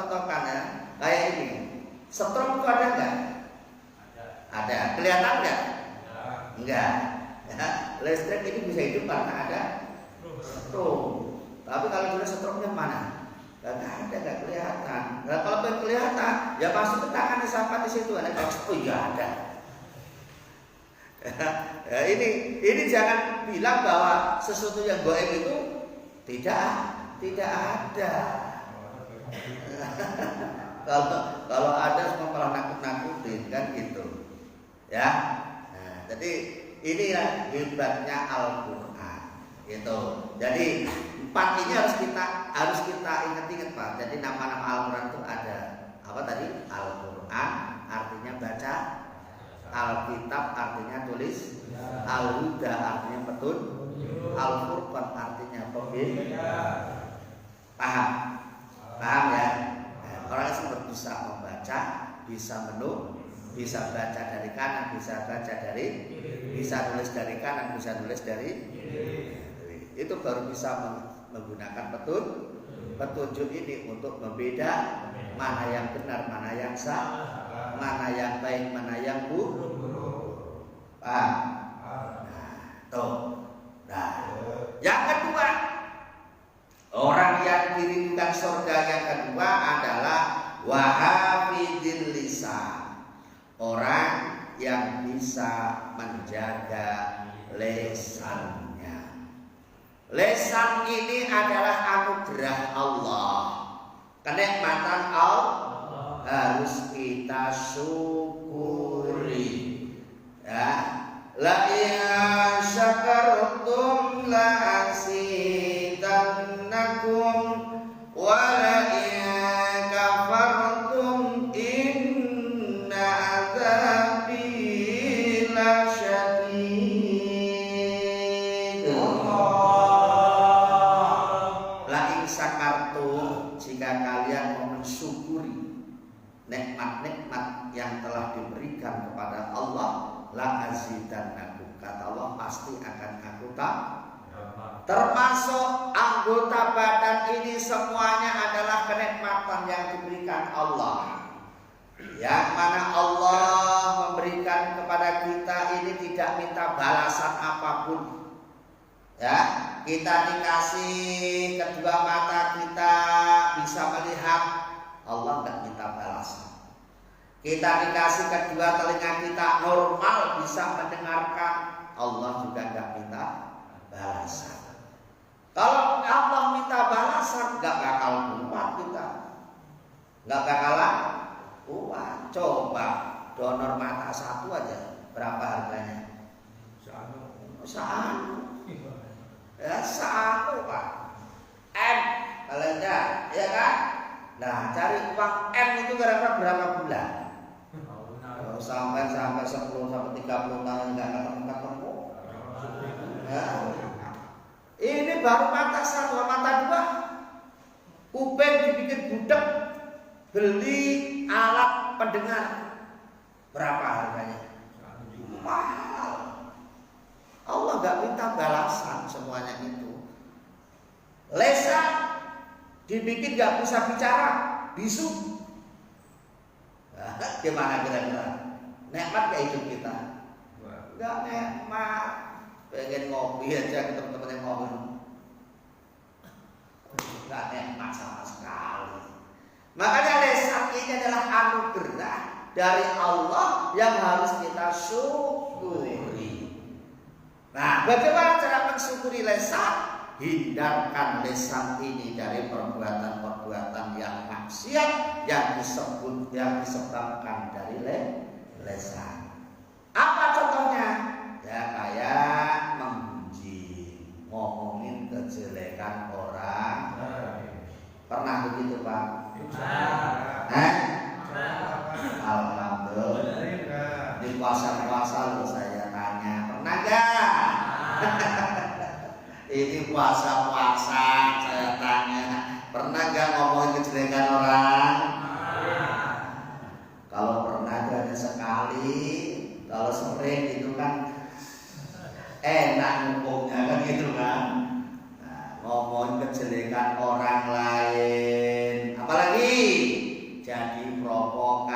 contohkan ya. Kayak ini. Strom itu ada nggak? Ada. Kelihatan nggak? Enggak. Ya. Listrik ini bisa hidup karena ada strom. Tapi kalau sudah stromnya mana? Gak ada, gak kelihatan. Nah, kalau pengen kelihatan, ya masuk ke tangan siapa di situ. Ada oh iya ada. Ya, ini jangan bilang bahwa sesuatu yang gaib itu tidak ada. Kalau ada semua malah nakut-nakutin kan gitu. Ya. Nah, jadi inilah hebatnya Al-Qur'an. Gitu. Jadi 4 ini harus kita ingat-ingat Pak. Jadi nama-nama Al-Qur'an itu ada apa tadi? Al-Qur'an artinya baca, Alkitab artinya tulis, Al-Huda artinya petunjuk, Al-Furqan artinya pembeda. Paham ya? Orang yang bisa membaca, bisa bisa baca dari kanan, bisa tulis dari kanan, bisa tulis dari itu baru bisa menggunakan petunjuk ini untuk membeda mana yang benar, mana yang salah, mana yang baik, mana yang buruk. Paham? Nah, yang kedua, orang yang dirindukan surga yang kedua adalah wahafidil lisan. Orang yang bisa menjaga lisannya. Lisan ini adalah anugerah Allah, kenikmatan Allah harus kita syukuri. Ya, la in syakartum la azidannakum wa la in kafartum inna adzabi lasyadid. Jika kalian mau mensyukuri nikmat-nikmat yang telah diberikan kepada Allah, la azidannakum, kata Allah pasti akan aku tambah. Termasuk anggota badan ini semuanya adalah kenikmatan yang diberikan Allah, yang mana Allah memberikan kepada kita ini tidak minta balasan apapun. Ya, kita dikasih kedua mata kita bisa melihat, Allah nggak minta balasan. Kita dikasih kedua telinga kita normal bisa mendengarkan, Allah juga nggak minta balasan. Kalau Allah minta balasan, nggak bakal kuat kita, nggak bakalan kuat. Coba donor mata satu aja berapa harganya? Satu. Ya satu Pak, M kalenda, ya kan? Nah cari uang M itu kira-kira berapa bulan? Sampai 10 sampai 30 tahun nggak ketemu. Ya. Ini baru mata satu, mata dua, kuping dibikin budak, beli alat pendengar berapa harganya? Mahal. Allah gak minta balasan semuanya itu. Lisan dibikin gak bisa bicara, bisu. Nah, gimana kira-kira? Nikmat gak hidup kita? Gak nikmat. Pengen ngopi aja ke teman-teman yang ngopi, gak nikmat sama sekali. Makanya lisan ini adalah anugerah dari Allah yang harus kita syukuri. Nah, bagaimana cara mensyukuri lisan? Hindarkan lisan ini dari perbuatan-perbuatan yang maksiat yang disebabkan dari lisan. Apa contohnya? Ya kayak memuji, ngomongin kejelekan orang. Pernah begitu Pak? Alhamdulillah. Di puasa-puasa loh saya tanya, pernah gak? Ini puasa-puasa saya tanya, pernah gak ngomongin kejelekan orang? Kalau pernah itu hanya sekali, kalau sering itu kan enak ngomongnya kan gitu kan. Nah, ngomongin kejelekan orang lain, apalagi jadi provokator,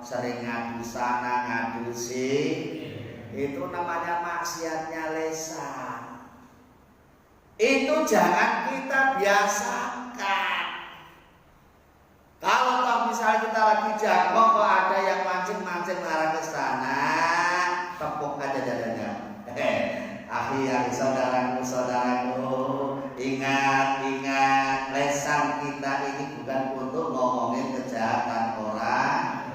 sering ngadu sana ngadu sini, itu namanya maksiatnya lisan. Itu jangan kita biasakan. Kalau misalnya kita lagi jago, kok ada yang mancing-mancing arah ke sana, tepuk aja dadanya. Akhi, saudaraku, ingat, lisan kita ini bukan untuk ngomongin kejahatan orang.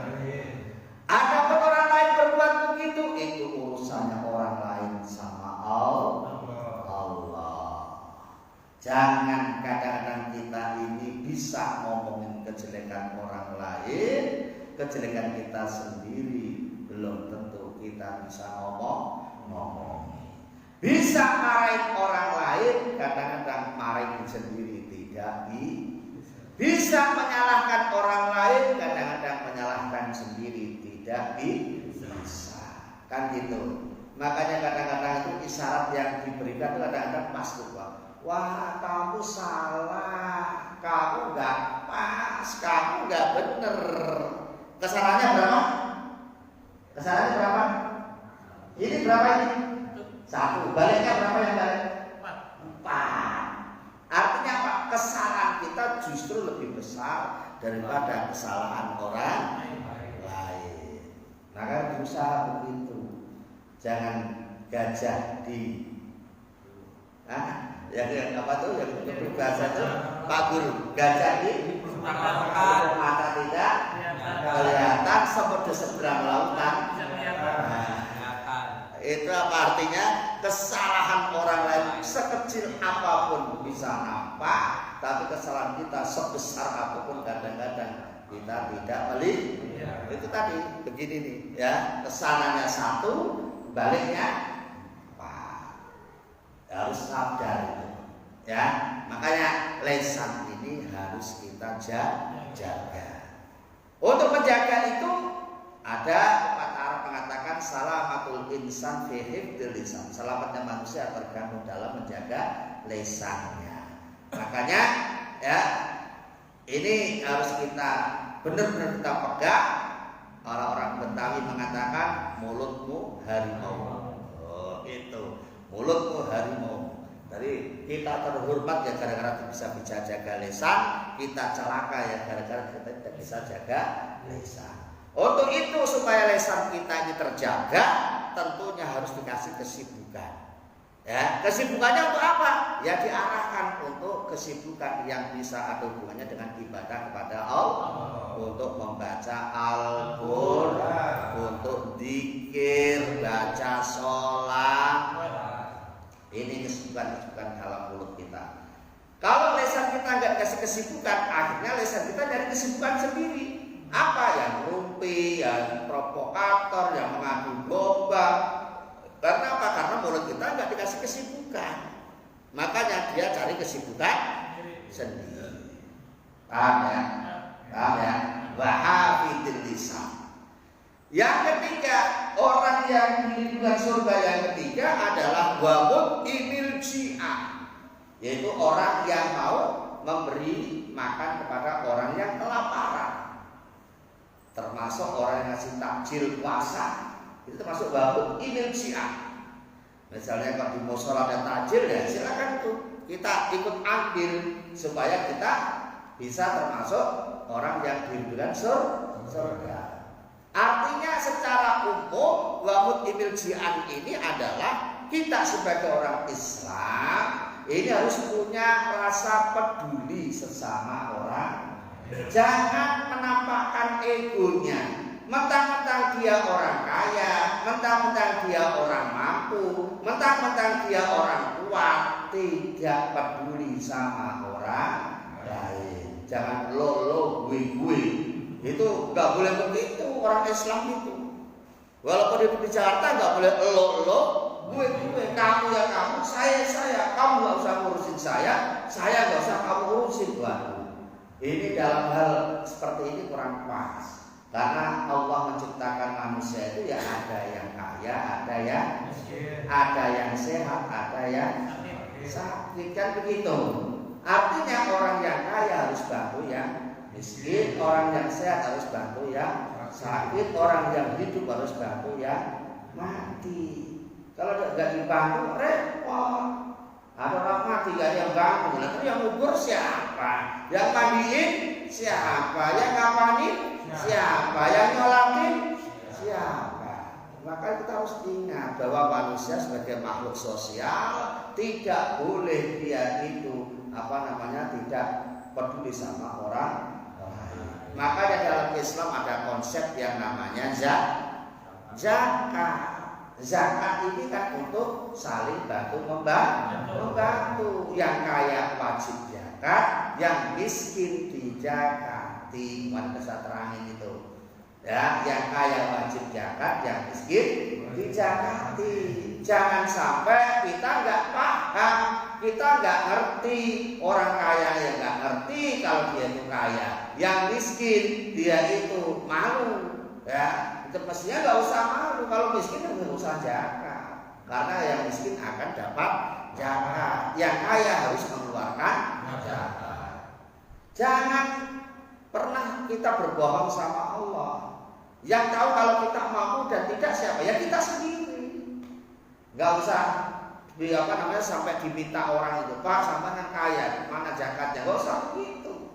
Ada orang lain berbuat begitu, itu urusannya orang lain sama Allah. Jangan kadang-kadang kita ini bisa ngomongin kejelekan orang lain, kejelekan kita sendiri belum tentu kita bisa ngomong. Bisa marahin orang lain, kadang-kadang marahin sendiri tidak bisa menyalahkan orang lain, kadang-kadang menyalahkan sendiri tidak bisa. Kan gitu. Makanya kadang-kadang itu isyarat yang diberikan itu kadang-kadang pas tuh, Pak. Wah, kamu salah, kamu nggak pas, kamu nggak bener. Kesalahannya berapa? Kesalahannya berapa? Ini berapa ini? 1. Baliknya berapa yang balik? 4. Artinya apa? Kesalahan kita justru lebih besar daripada kesalahan orang lain. Maka berusaha begitu. Jangan gajah di yang apa tuh yang berbahasa itu Pak Guru, gajah di mata tidak kelihatan seperti seberang lautan. Itu apa artinya? Kesalahan orang lain sekecil apapun bisa nampak, tapi kesalahan kita sebesar apapun kadang-kadang kita tidak melihat. Itu tadi begini nih ya, kesananya 1, baliknya 4. Harus sadar itu ya. Makanya lisan ini harus kita jaga. Untuk menjaga itu ada pepatah Arab mengatakan salamatul insan fi hifdzil lisan. Selamatnya manusia tergantung dalam menjaga lisannya. Makanya ya, ini harus kita benar-benar kita pegang. Orang-orang Betawi mengatakan mulutmu harimau. Oh, itu. Mulutmu harimau. Jadi kita terhormat ya gara-gara bisa jaga lisan, kita celaka ya gara-gara kita tidak bisa jaga lisan. Untuk itu supaya lisan kita ini terjaga, tentunya harus dikasih kesibukan. Ya, kesibukannya untuk apa? Ya diarahkan untuk kesibukan yang bisa ada hubungannya dengan ibadah kepada Allah, untuk membaca Al-Qur'an, untuk zikir, baca sholat. Ini kesibukan dalam mulut kita. Kalau lisan kita nggak kasih kesibukan, akhirnya lisan kita dari kesibukan sendiri. Apa yang rumpi, yang provokator, yang mengadu domba. Karena apa? Karena mulut kita nggak dikasih kesibukan. Makanya dia cari kesibukan sendiri. Paham ya? Paham ya? Wahafidil lisan. Yang ketiga, orang yang di lingkungan surga yang ketiga adalah wabut imil ji'ah, yaitu orang yang mau memberi makan kepada orang yang kelaparan. Termasuk orang yang ngasih takjil puasa, itu termasuk wabut imil ji'ah. Misalnya kalau di musola ada takjil ya silakan tuh kita ikut ambil supaya kita bisa termasuk orang yang di lingkungan surga. Artinya secara umum wamut imil ji'an ini adalah kita sebagai orang Islam ini harus punya rasa peduli sesama orang. Jangan menampakkan egonya, mentang-mentang dia orang kaya, mentang-mentang dia orang mampu, mentang-mentang dia orang kuat, tidak peduli sama orang lain. Jangan lo gue. Itu nggak boleh begitu orang Islam itu. Walaupun di Jakarta nggak boleh lo, gue, kamu ya kamu, saya, kamu nggak usah ngurusin saya nggak usah kamu urusin. Waduh, ini dalam hal seperti ini kurang pas. Karena Allah menciptakan manusia itu ya ada yang kaya, ada yang sehat, ada yang sakit, kan begitu. Artinya orang yang kaya harus bantu yang miskin, orang yang sehat harus bantu yang sakit, orang yang hidup harus bantu yang mati. Kalau nggak dibantu repot. Ada orang mati gak ada yang bantu. Lalu yang ngubur siapa? Yang mandiin siapa? Yang ngapain siapa? Yang nyolatin siapa? Maka kita harus ingat bahwa manusia sebagai makhluk sosial tidak boleh dia itu tidak peduli sama orang lain. Makanya dalam Islam ada konsep yang namanya zakat. Zakat ini kan untuk saling bantu membantu. Yang kaya wajib zakat, yang miskin dijakati. Mana saya terangin itu. Ya, yang kaya wajib zakat, yang miskin dijakati. Jangan sampai kita nggak paham, kita nggak ngerti. Orang kaya yang nggak ngerti kalau dia itu kaya, yang miskin dia itu malu. Ya, itu mestinya nggak usah malu. Kalau miskin nggak usah zakat, karena yang miskin akan dapat zakat. Yang kaya harus mengeluarkan zakat. Jangan pernah kita berbohong sama Allah. Yang tahu kalau kita mampu dan tidak siapa? Ya kita sendiri. Nggak usah sampai diminta orang itu, Pak, sama yang kaya, mana zakatnya? Nggak usah begitu.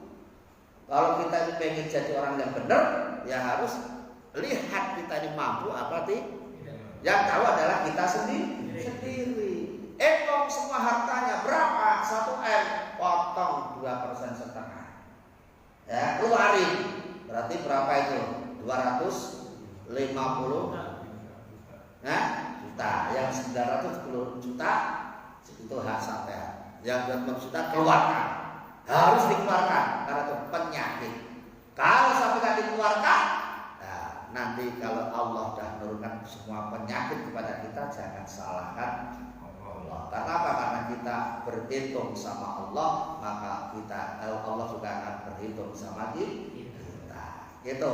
Kalau kita ini pengen jadi orang yang benar, ya harus lihat kita ini mampu apa tidak. Yang tahu adalah kita sendiri. Hitung semua hartanya berapa? 1M, potong 2,5%. Ya, keluarin. Berarti berapa itu? 250 juta. Yang 910 juta itu hak sampean. Yang 20 juta keluarkan. Harus dikeluarkan karena itu penyakit. Kalau sampai tidak dikeluarkan, nanti kalau Allah sudah menurunkan semua penyakit kepada kita, jangan salahkan Allah. Karena apa? Karena kita berhitung sama Allah, maka Allah juga akan berhitung sama kita. Gitu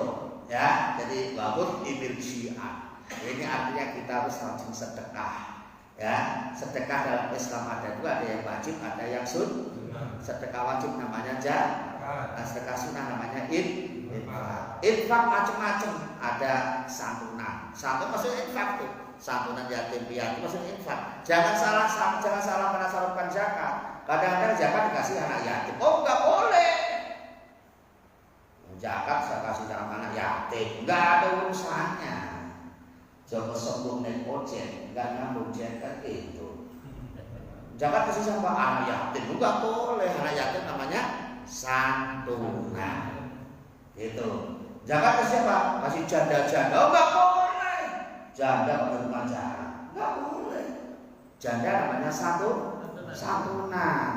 ya. Jadi babut ibil syi'an. Ini artinya kita harus rajin sedekah. Ya, sedekah dalam Islam ada dua, ada yang wajib, ada yang sunnah. Sedekah wajib namanya zakat, sedekah sunnah namanya infak. Infak macam-macam, ada santunan. Santunan maksudnya infak tuh. Santunan yatim piatu maksudnya infak. Jangan salah menasarufkan zakat. Kadang-kadang zakat dikasih anak yatim. Oh, enggak boleh. Zakat saya kasih sama anak yatim, enggak ada urusannya. Coba sombong naik ojek, enggak nyambung jaket itu. Zakat kasih sama anak yatim, enggak boleh. Anak yatim namanya santunan. Itu. Zakat ke siapa? Kasih janda-janda. Oh, enggak boleh. Janda menerima zakat. Enggak boleh. Janda namanya santunan.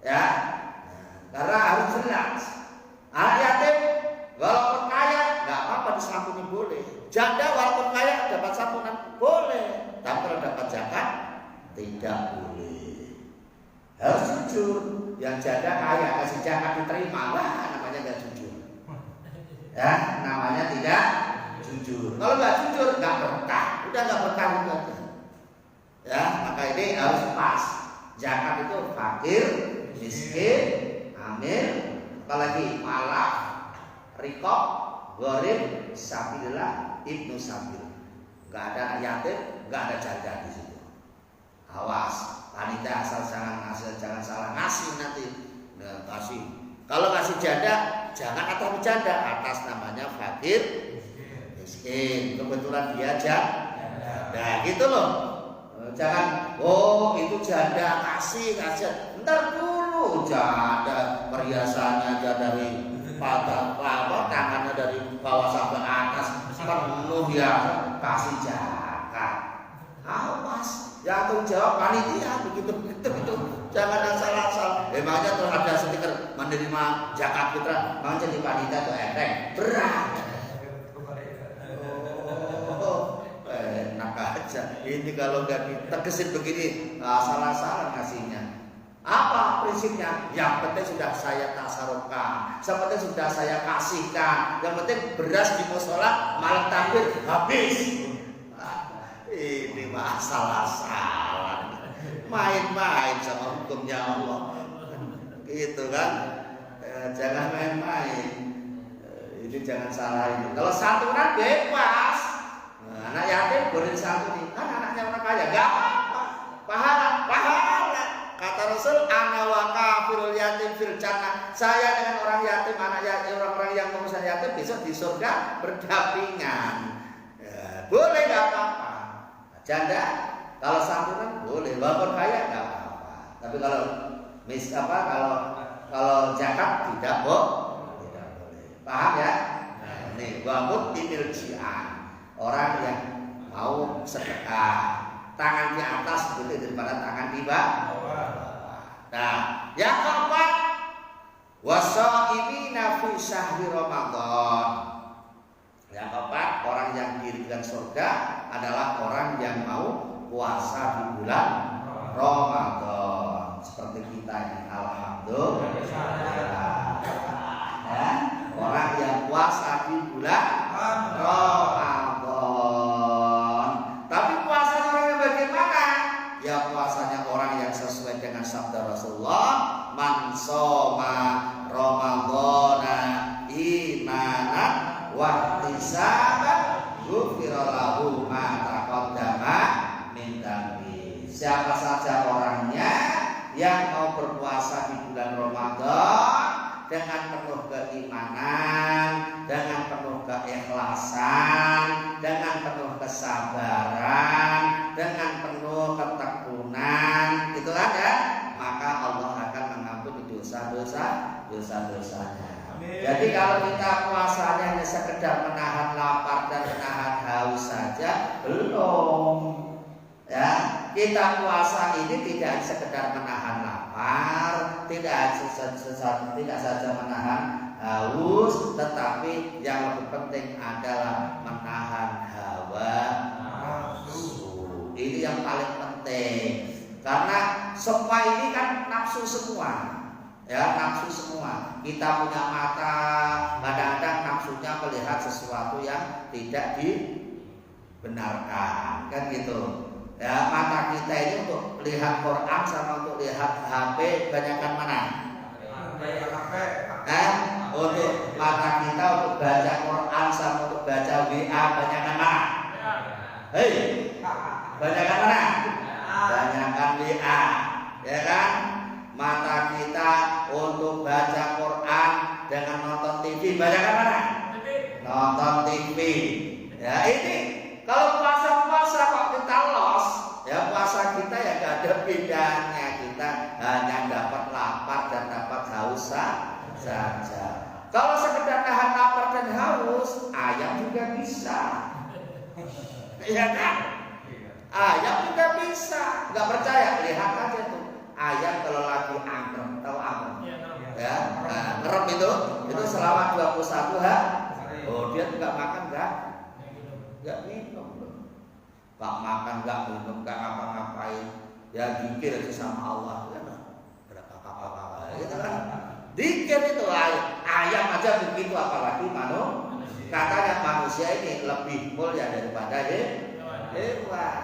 Ya. Karena harus jelas. Anak yatim walaupun kaya enggak apa-apa disantuni boleh. Janda walaupun kaya dapat santunan boleh. Tapi kalau dapat zakat tidak boleh. Harus jujur. Yang janda kaya kasih zakat diterima, namanya enggak jujur. Ya, namanya tidak jujur. Kalau nggak jujur, nggak berkah. Udah nggak berkah itu. Ya, maka ini harus pas. Zakat itu fakir, miskin, amil, apalagi malak, rikob, gharib, sabilillah, ibnu sabil. Nggak ada yatim, nggak ada janda di situ. Awas, panitia asal jangan salah ngasih nanti. Nah, kasih. Kalau ngasih janda, jangan atas bercanda, atas namanya fakir, miskin. Kebetulan dia janda. Nah, gitu loh. Jangan, oh itu janda kasih. Ntar dulu janda perhiasannya aja dari tangannya dari bawah sampai atas penuh ya kasih zakat. Awas, yang tanggung jawab panitia begitu. Jangan asal-asal. Memangnya terus ada stiker menerima zakat fitrah, mau jadi panitia tuh enteng, berat. Enak aja. Ini kalau nggak ditegesin begini, asal-asalan ngasihnya. Apa prinsipnya? Yang penting sudah saya tasarufkan, yang penting sudah saya kasihkan, yang penting beras di musola malam takbir habis. Ini mah asal-asalan. Main-main sama hukumnya Allah. Gitu kan. Jangan main-main. Ini jangan salah ini. Kalau santunan bebas. Anak yatim boleh disantuni. Kan anaknya orang kaya, enggak apa-apa. Pahala. Kata Rasul, ana wa kafirul yatim fil jannah. Saya dengan orang yatim, anak yatim, orang-orang yang mengurusan yatim besok di surga berdampingan. Boleh enggak apa-apa. Janda kalau santunan boleh, walaupun kaya enggak apa-apa. Tapi kalau zakat tidak boleh. Paham ya? Nih, wamut inil ji'an. Orang yang mau sedekah, tangan di atas lebih daripada tangan di bawah. Nah, yang keempat, wasa'imina fi syahri Ramadan. Yang keempat, orang yang diridhokan surga adalah orang yang mau puasa di bulan Ramadan. Seperti kita ini, alhamdulillah. Ya, orang yang puasa di bulan Ramadan. Tapi puasanya orang yang bagaimana? Ya puasanya orang yang sesuai dengan sabda Rasulullah, man shoma Ramadhana imanan wa ihtisaban ghufira lahu ma taqaddama min dhanbi. Siapa saja orangnya yang mau berpuasa di bulan Ramadan dengan penuh keimanan, dengan penuh keikhlasan, dengan penuh kesabaran, dengan penuh ketekunan, gitu kan ya, maka Allah akan mengampuni dosa-dosanya. Jadi kalau kita puasanya hanya sekedar menahan lapar dan menahan haus saja, belum. Ya, kita puasa ini tidak sekedar menahan lapar, tidak saja menahan haus, tetapi yang lebih penting adalah menahan hawa nafsu. Ini yang paling penting, karena semua ini kan nafsu semua, ya nafsu semua. Kita punya mata, kadang-kadang nafsunya melihat sesuatu yang tidak dibenarkan, kan gitu. Ya, mata kita ini untuk lihat Quran sama untuk lihat HP banyakkan mana? Untuk mata kita untuk baca Quran sama untuk baca WA banyakkan mana? Hei, banyakkan mana? Banyakkan WA, ya kan? Mata kita untuk baca Quran dengan nonton TV banyakkan mana? Nonton TV. Ya ini. Kalau puasa kok kita los, ya puasa kita ya gak ada bedanya. Kita hanya dapat lapar dan dapat haus saja. Kalau sekedar nahan lapar dan haus, ayam juga bisa. Iya kan? Ayam juga bisa. Gak percaya? Lihat aja tuh. Ayam kalau lagi angkrem, tahu angkrem? Ya, ngerem itu selama 21 hari. Oh dia nggak makan nggak minum, nggak makan, nggak minum, nggak ngapa-ngapain, ya dikir itu sama Allah, ya berapa gitu kan? Dikir itu ayam aja begitu, apalagi manusia. Katanya manusia ini lebih mulia daripada hewan.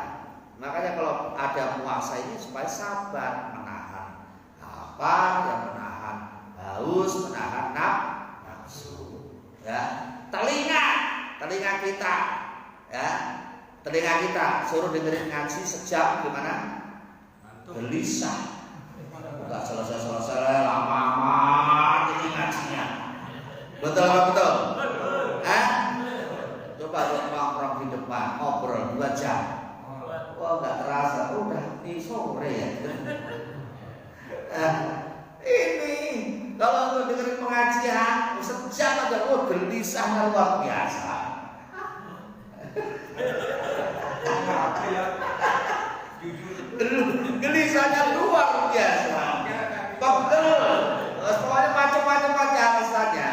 Makanya kalau ada puasa ini supaya sabar, menahan lapar, yang menahan haus, menahan nafsu. Ya, telinga kita. Ya, telinga kita suruh dengerin ngaji sejam gimana? Gelisah. Enggak selesai lama amat ini ngajinya. Betul apa betul? Coba nongkrong di depan ngobrol 2 jam. Wah enggak terasa, udah di sore ya. Ini kalau untuk dengerin pengajian sejam aja, gelisahnya luar biasa. Gelisahnya luar biasa. Pokoknya macam-macam aja alasannya.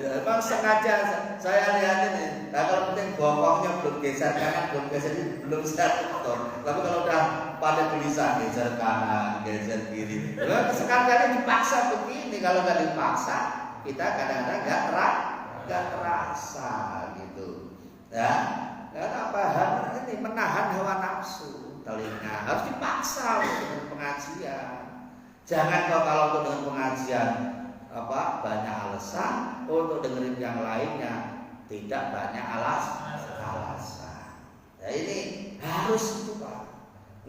Memang sengaja saya lihat ini. Nah kalau penting bokongnya belum geser kanan, belum geser ini, belum setor. Tapi kalau udah pada gelisah geser kanan, geser kiri. Sekali dipaksa begini. Kalau nggak dipaksa, kita kadang-kadang nggak terasa gitu. Ya, karena apa? Ini menahan hawa nafsu. Telinga harus dipaksa untuk pengajian. Jangan kalau untuk dengan pengajian banyak alasan, untuk dengerin yang lainnya tidak banyak alasan. Nah, ini harus itu Pak.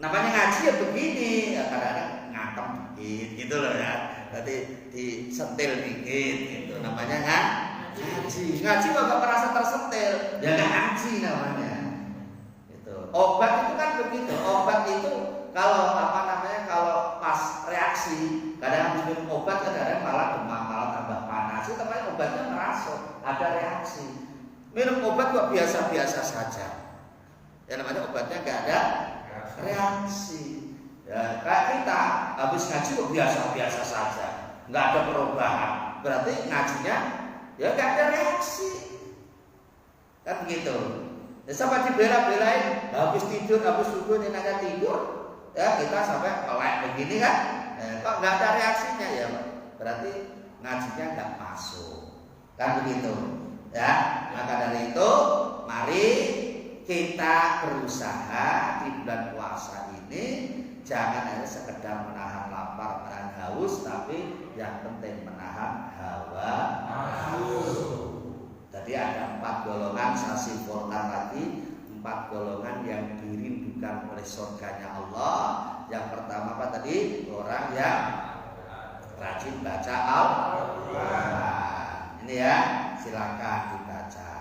Namanya ngaji ya begini, ya kadang-kadang ngakam dikit gitu loh ya. Nanti disentil dikit gitu. Namanya ngaji. Ngaji kok gak merasa tersentil, ya gak ngaji namanya. Gitu. Obat itu kan begitu. Obat itu kalau kalau pas reaksi, kadang minum obat kadang malah demam, malah tambah panas. Itu namanya obatnya merasuk, ada reaksi. Minum obat kok biasa-biasa saja. Ya namanya obatnya nggak ada reaksi. Ya, kayak kita habis ngaji kok biasa-biasa saja, nggak ada perubahan. Berarti ngajinya ya nggak ada reaksi. Kan begitu. Ya, sampai dibela-belain, habis tidur, habis subuh enaknya tidur, ya kita sampai melek begini kan? Kok nggak ada reaksinya ya? Berarti ngajinya nggak masuk. Kan begitu. Ya, maka dari itu mari kita berusaha di bulan puasa ini jangan hanya sekedar menahan lapar, menahan haus, tapi yang penting menahan hawa nafsu. Tadi ada 4 golongan, saya simpulkan lagi 4 golongan yang dirindukan oleh surganya Allah. Yang pertama apa tadi? Orang yang rajin baca Al-Quran. Ini ya, silakan dibaca.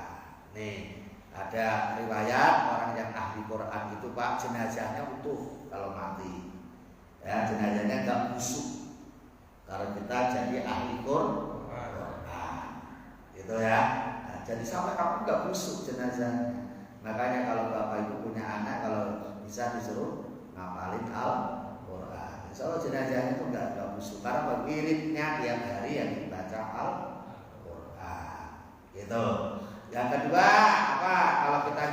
Nih. Ada riwayat orang yang ahli Quran itu Pak jenazahnya utuh kalau mati. Ya, jenazahnya enggak busuk. Kalau kita jadi ahli Quran. Gitu ya. Nah, jadi sampai kamu enggak busuk jenazahnya. Makanya kalau Bapak Ibu punya anak kalau bisa disuruh ngapalin Al-Quran. Insya Allah jenazahnya itu enggak busuk karena wiridnya tiap hari yang dibaca Al-Quran. Gitu. Yang kedua apa? Kalau kita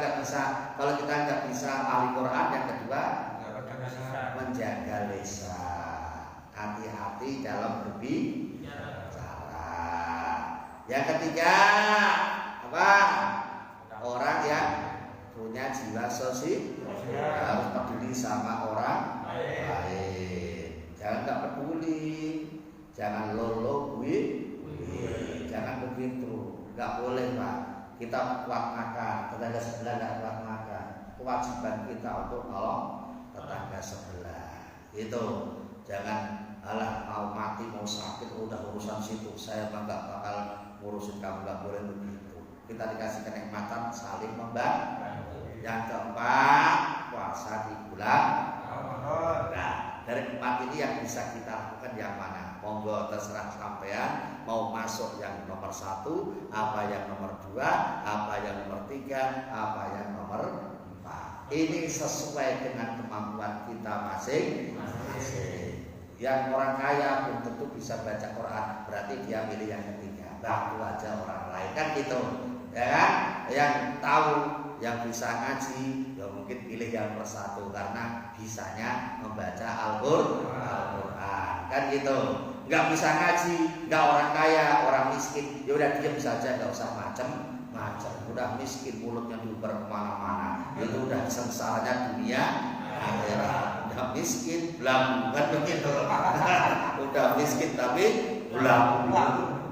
nggak bisa ahli Quran, yang kedua menjaga lisan, hati-hati dalam berbicara. Yang ketiga apa? Orang yang punya jiwa sosial harus peduli sama orang lain. Jangan nggak peduli, jangan lolo jangan begitu, nggak boleh Pak. Kita kuat makan, tetangga sebelah tidak kuat makan. Kewajiban kita untuk nolong tetangga sebelah. Itu jangan mau mati mau sakit udah urusan situ. Saya nggak bakal ngurusin kamu, nggak boleh begitu. Kita dikasih kenikmatan saling membantu. Yang keempat puasa di bulan. Nah, dari 4 ini yang bisa kita lakukan yang mana? Monggo terserah sampean mau masuk yang nomor 1, apa yang nomor 2, apa yang nomor 3, apa yang nomor 4. Ini sesuai dengan kemampuan kita masing-masing. Yang orang kaya belum tentu bisa baca Quran, berarti dia pilih yang ketiga. Bantu aja orang lain kan gitu. Ya kan? Yang tahu, yang bisa ngaji, ya mungkin pilih yang nomor 1 karena bisanya membaca Al-Quran. Kan gitu. Nggak bisa ngaji, nggak orang kaya, orang miskin, ya udah diam saja, nggak usah macam-macam. Udah miskin mulutnya diuber kemana-mana, itu udah sengsaranya dunia akhirat. Udah miskin, belang kan begitu. Udah miskin tapi belang.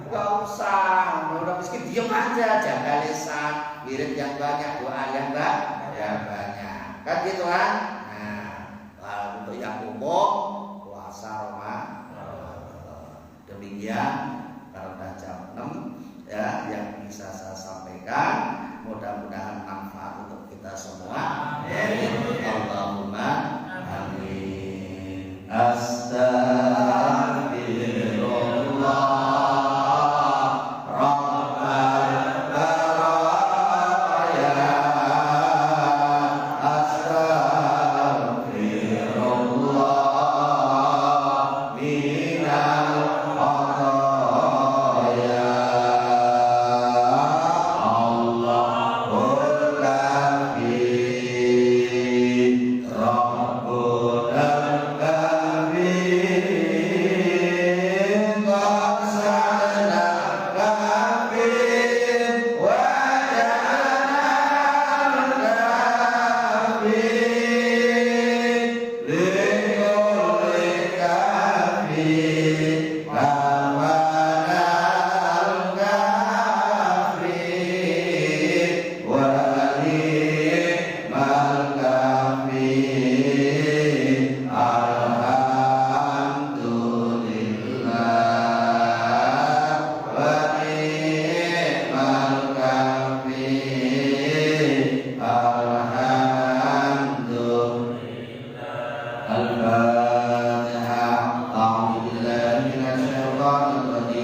Nggak usah, udah miskin diam aja, jaga lisan, wirid yang banyak, doa yang banyak. Kan gitu kan? Nah, untuk yang umum puasa Ramadan. Demikian karena jam 6 ya yang bisa saya sampaikan, mudah-mudahan manfaat untuk kita semua. Allahumma amin. Astagfirullah.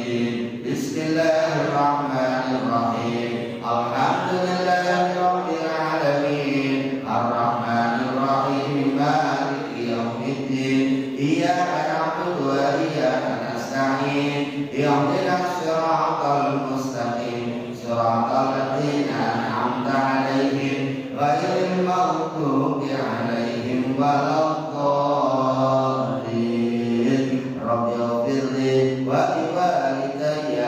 الرجيم بسم الله الرحمن الرحيم الحمد لله رب العالمين الرحمن الرحيم مالك يوم الدين إياك نعبد وإياك نستعين اهدنا الصراط المستقيم صراط الذين أنعمت عليهم غير المغضوب عليهم ولا الضالين رب اغفر لي ولوالدي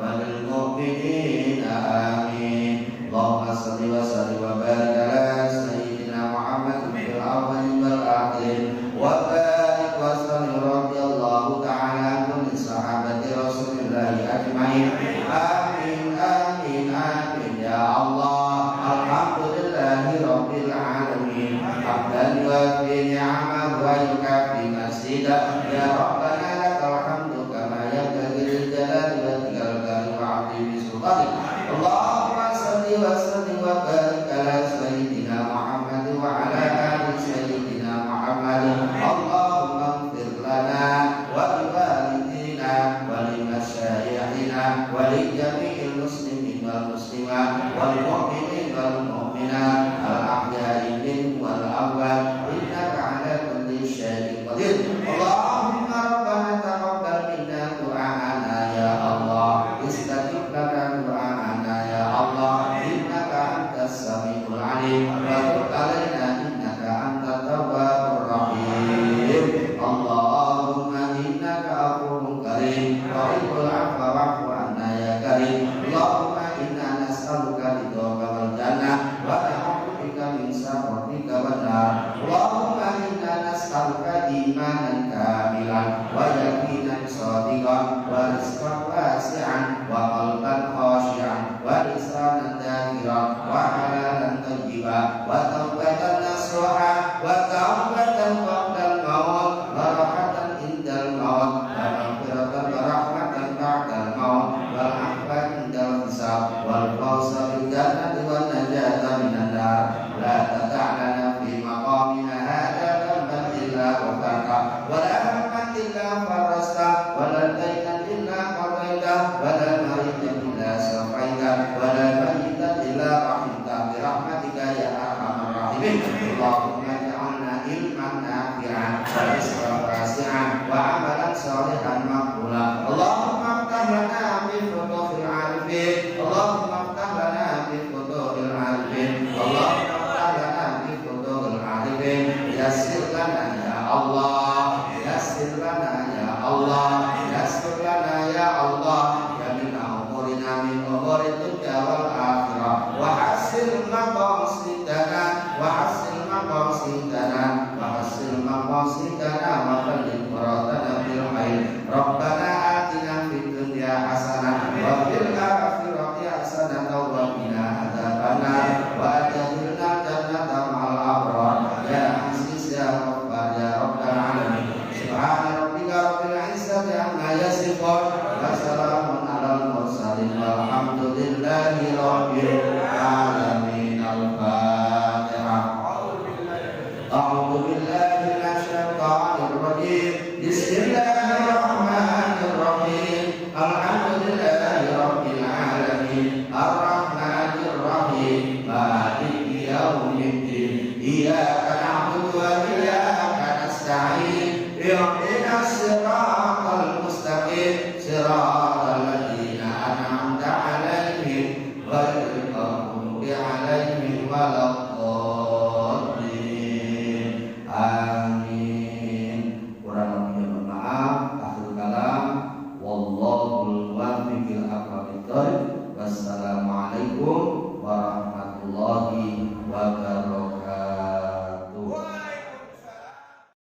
وللمؤمنين آمين اللهم صل وسلم وبارك على سيدنا محمد في الأولين والآخرين وبارك وسلم رضي الله تعالى عن كل صحابة رسول الله أجمعين آمين آمين آمين يا الله الحمد لله رب العالمين حمدا يوافي نعمه ويكافي مزيدا يا ربنا لك الحمد كما ينبغي للجلال وجهك الكريم وعظيم سلطانك اللهم صل وسلم وبارك على سيدنا محمد وعلى آل سيدنا محمد اللهم اغفر لنا ولوالدينا ولمشايخنا ولجميع المسلمين والمسلمات والمؤمنين والمؤمنات الأحياء منهم والأموات إنك على كل شيء قدير اللهم ربنا تقبل منا دعاءنا يا الله استجب لنا دعاءنا يا الله إنك أنت السميع العليم وتب علينا إنك أنت التواب الرحيم اللهم إنك عفو كريم تحب العفو فاعف عنا يا كريم اللهم إنا نسألك رضاك والجنة ونعوذ بك من سخطك والنار اللهم إنا نسألك إيمانا كاملا ويقينا صادقا ورزقا واسعا وقلبا خاشعا ولسانا ذاكرا وحلالا طيبا وتوبة نصوحا وتوبة قبل الموت وراحة عند الموت ومغفرة ورحمة بعد الموت والعفو عند الحساب والفوز بالجنة والنجاة من النار لا تدع لنا في مقامنا هذا ذنبا إلا غفرته ولا هما إلا فرجته ولا دينا إلا قضيته ولا مريضا إلا شفيته ولا ميتا إلا رحمته برحمتك يا أرحم الراحمين اللهم اجعلنا علما نافعا ورزقا واسعا وعملا صالحا مقبولا اللهم افتح لنا من فتوح العارفين اللهم افتح لنا من فتوح العارفين اللهم افتح لنا من فتوح العارفين يسر لنا يا الله يسر لنا يا الله يسر لنا يا الله جميع أمورنا من أمور الدنيا والآخرة وحسن مقاصدنا وحسن مقاصدنا وحسن مقاصدنا وبلغ مرادنا بالخير ربنا آتنا في الدنيا حسنة وفي الآخرة حسنة وقنا عذاب النار وأدخلنا الجنة مع الأبرار يا عزيز يا غفار يا رب العالمين سبحان ربك رب العزة عما يصفون وسلام على المرسلين والحمد لله رب العالمين الفاتحة أعوذ بالله من الشيطان الرجيم بسم الله الرحمن الرحيم الحمد لله رب العالمين الرحمن الرحيم مالك يوم الدين إياك نعبد وإياك نستعين اهدنا الصراط المستقيم صراط الذين أنعمت عليهم غير المغضوب عليهم ولا الضالين آمين. Kurang lebihnya mohon maaf. Akhir kalam, wallahul muwaffiq ila aqwamit thoriq. Wassalamualaikum warahmatullahi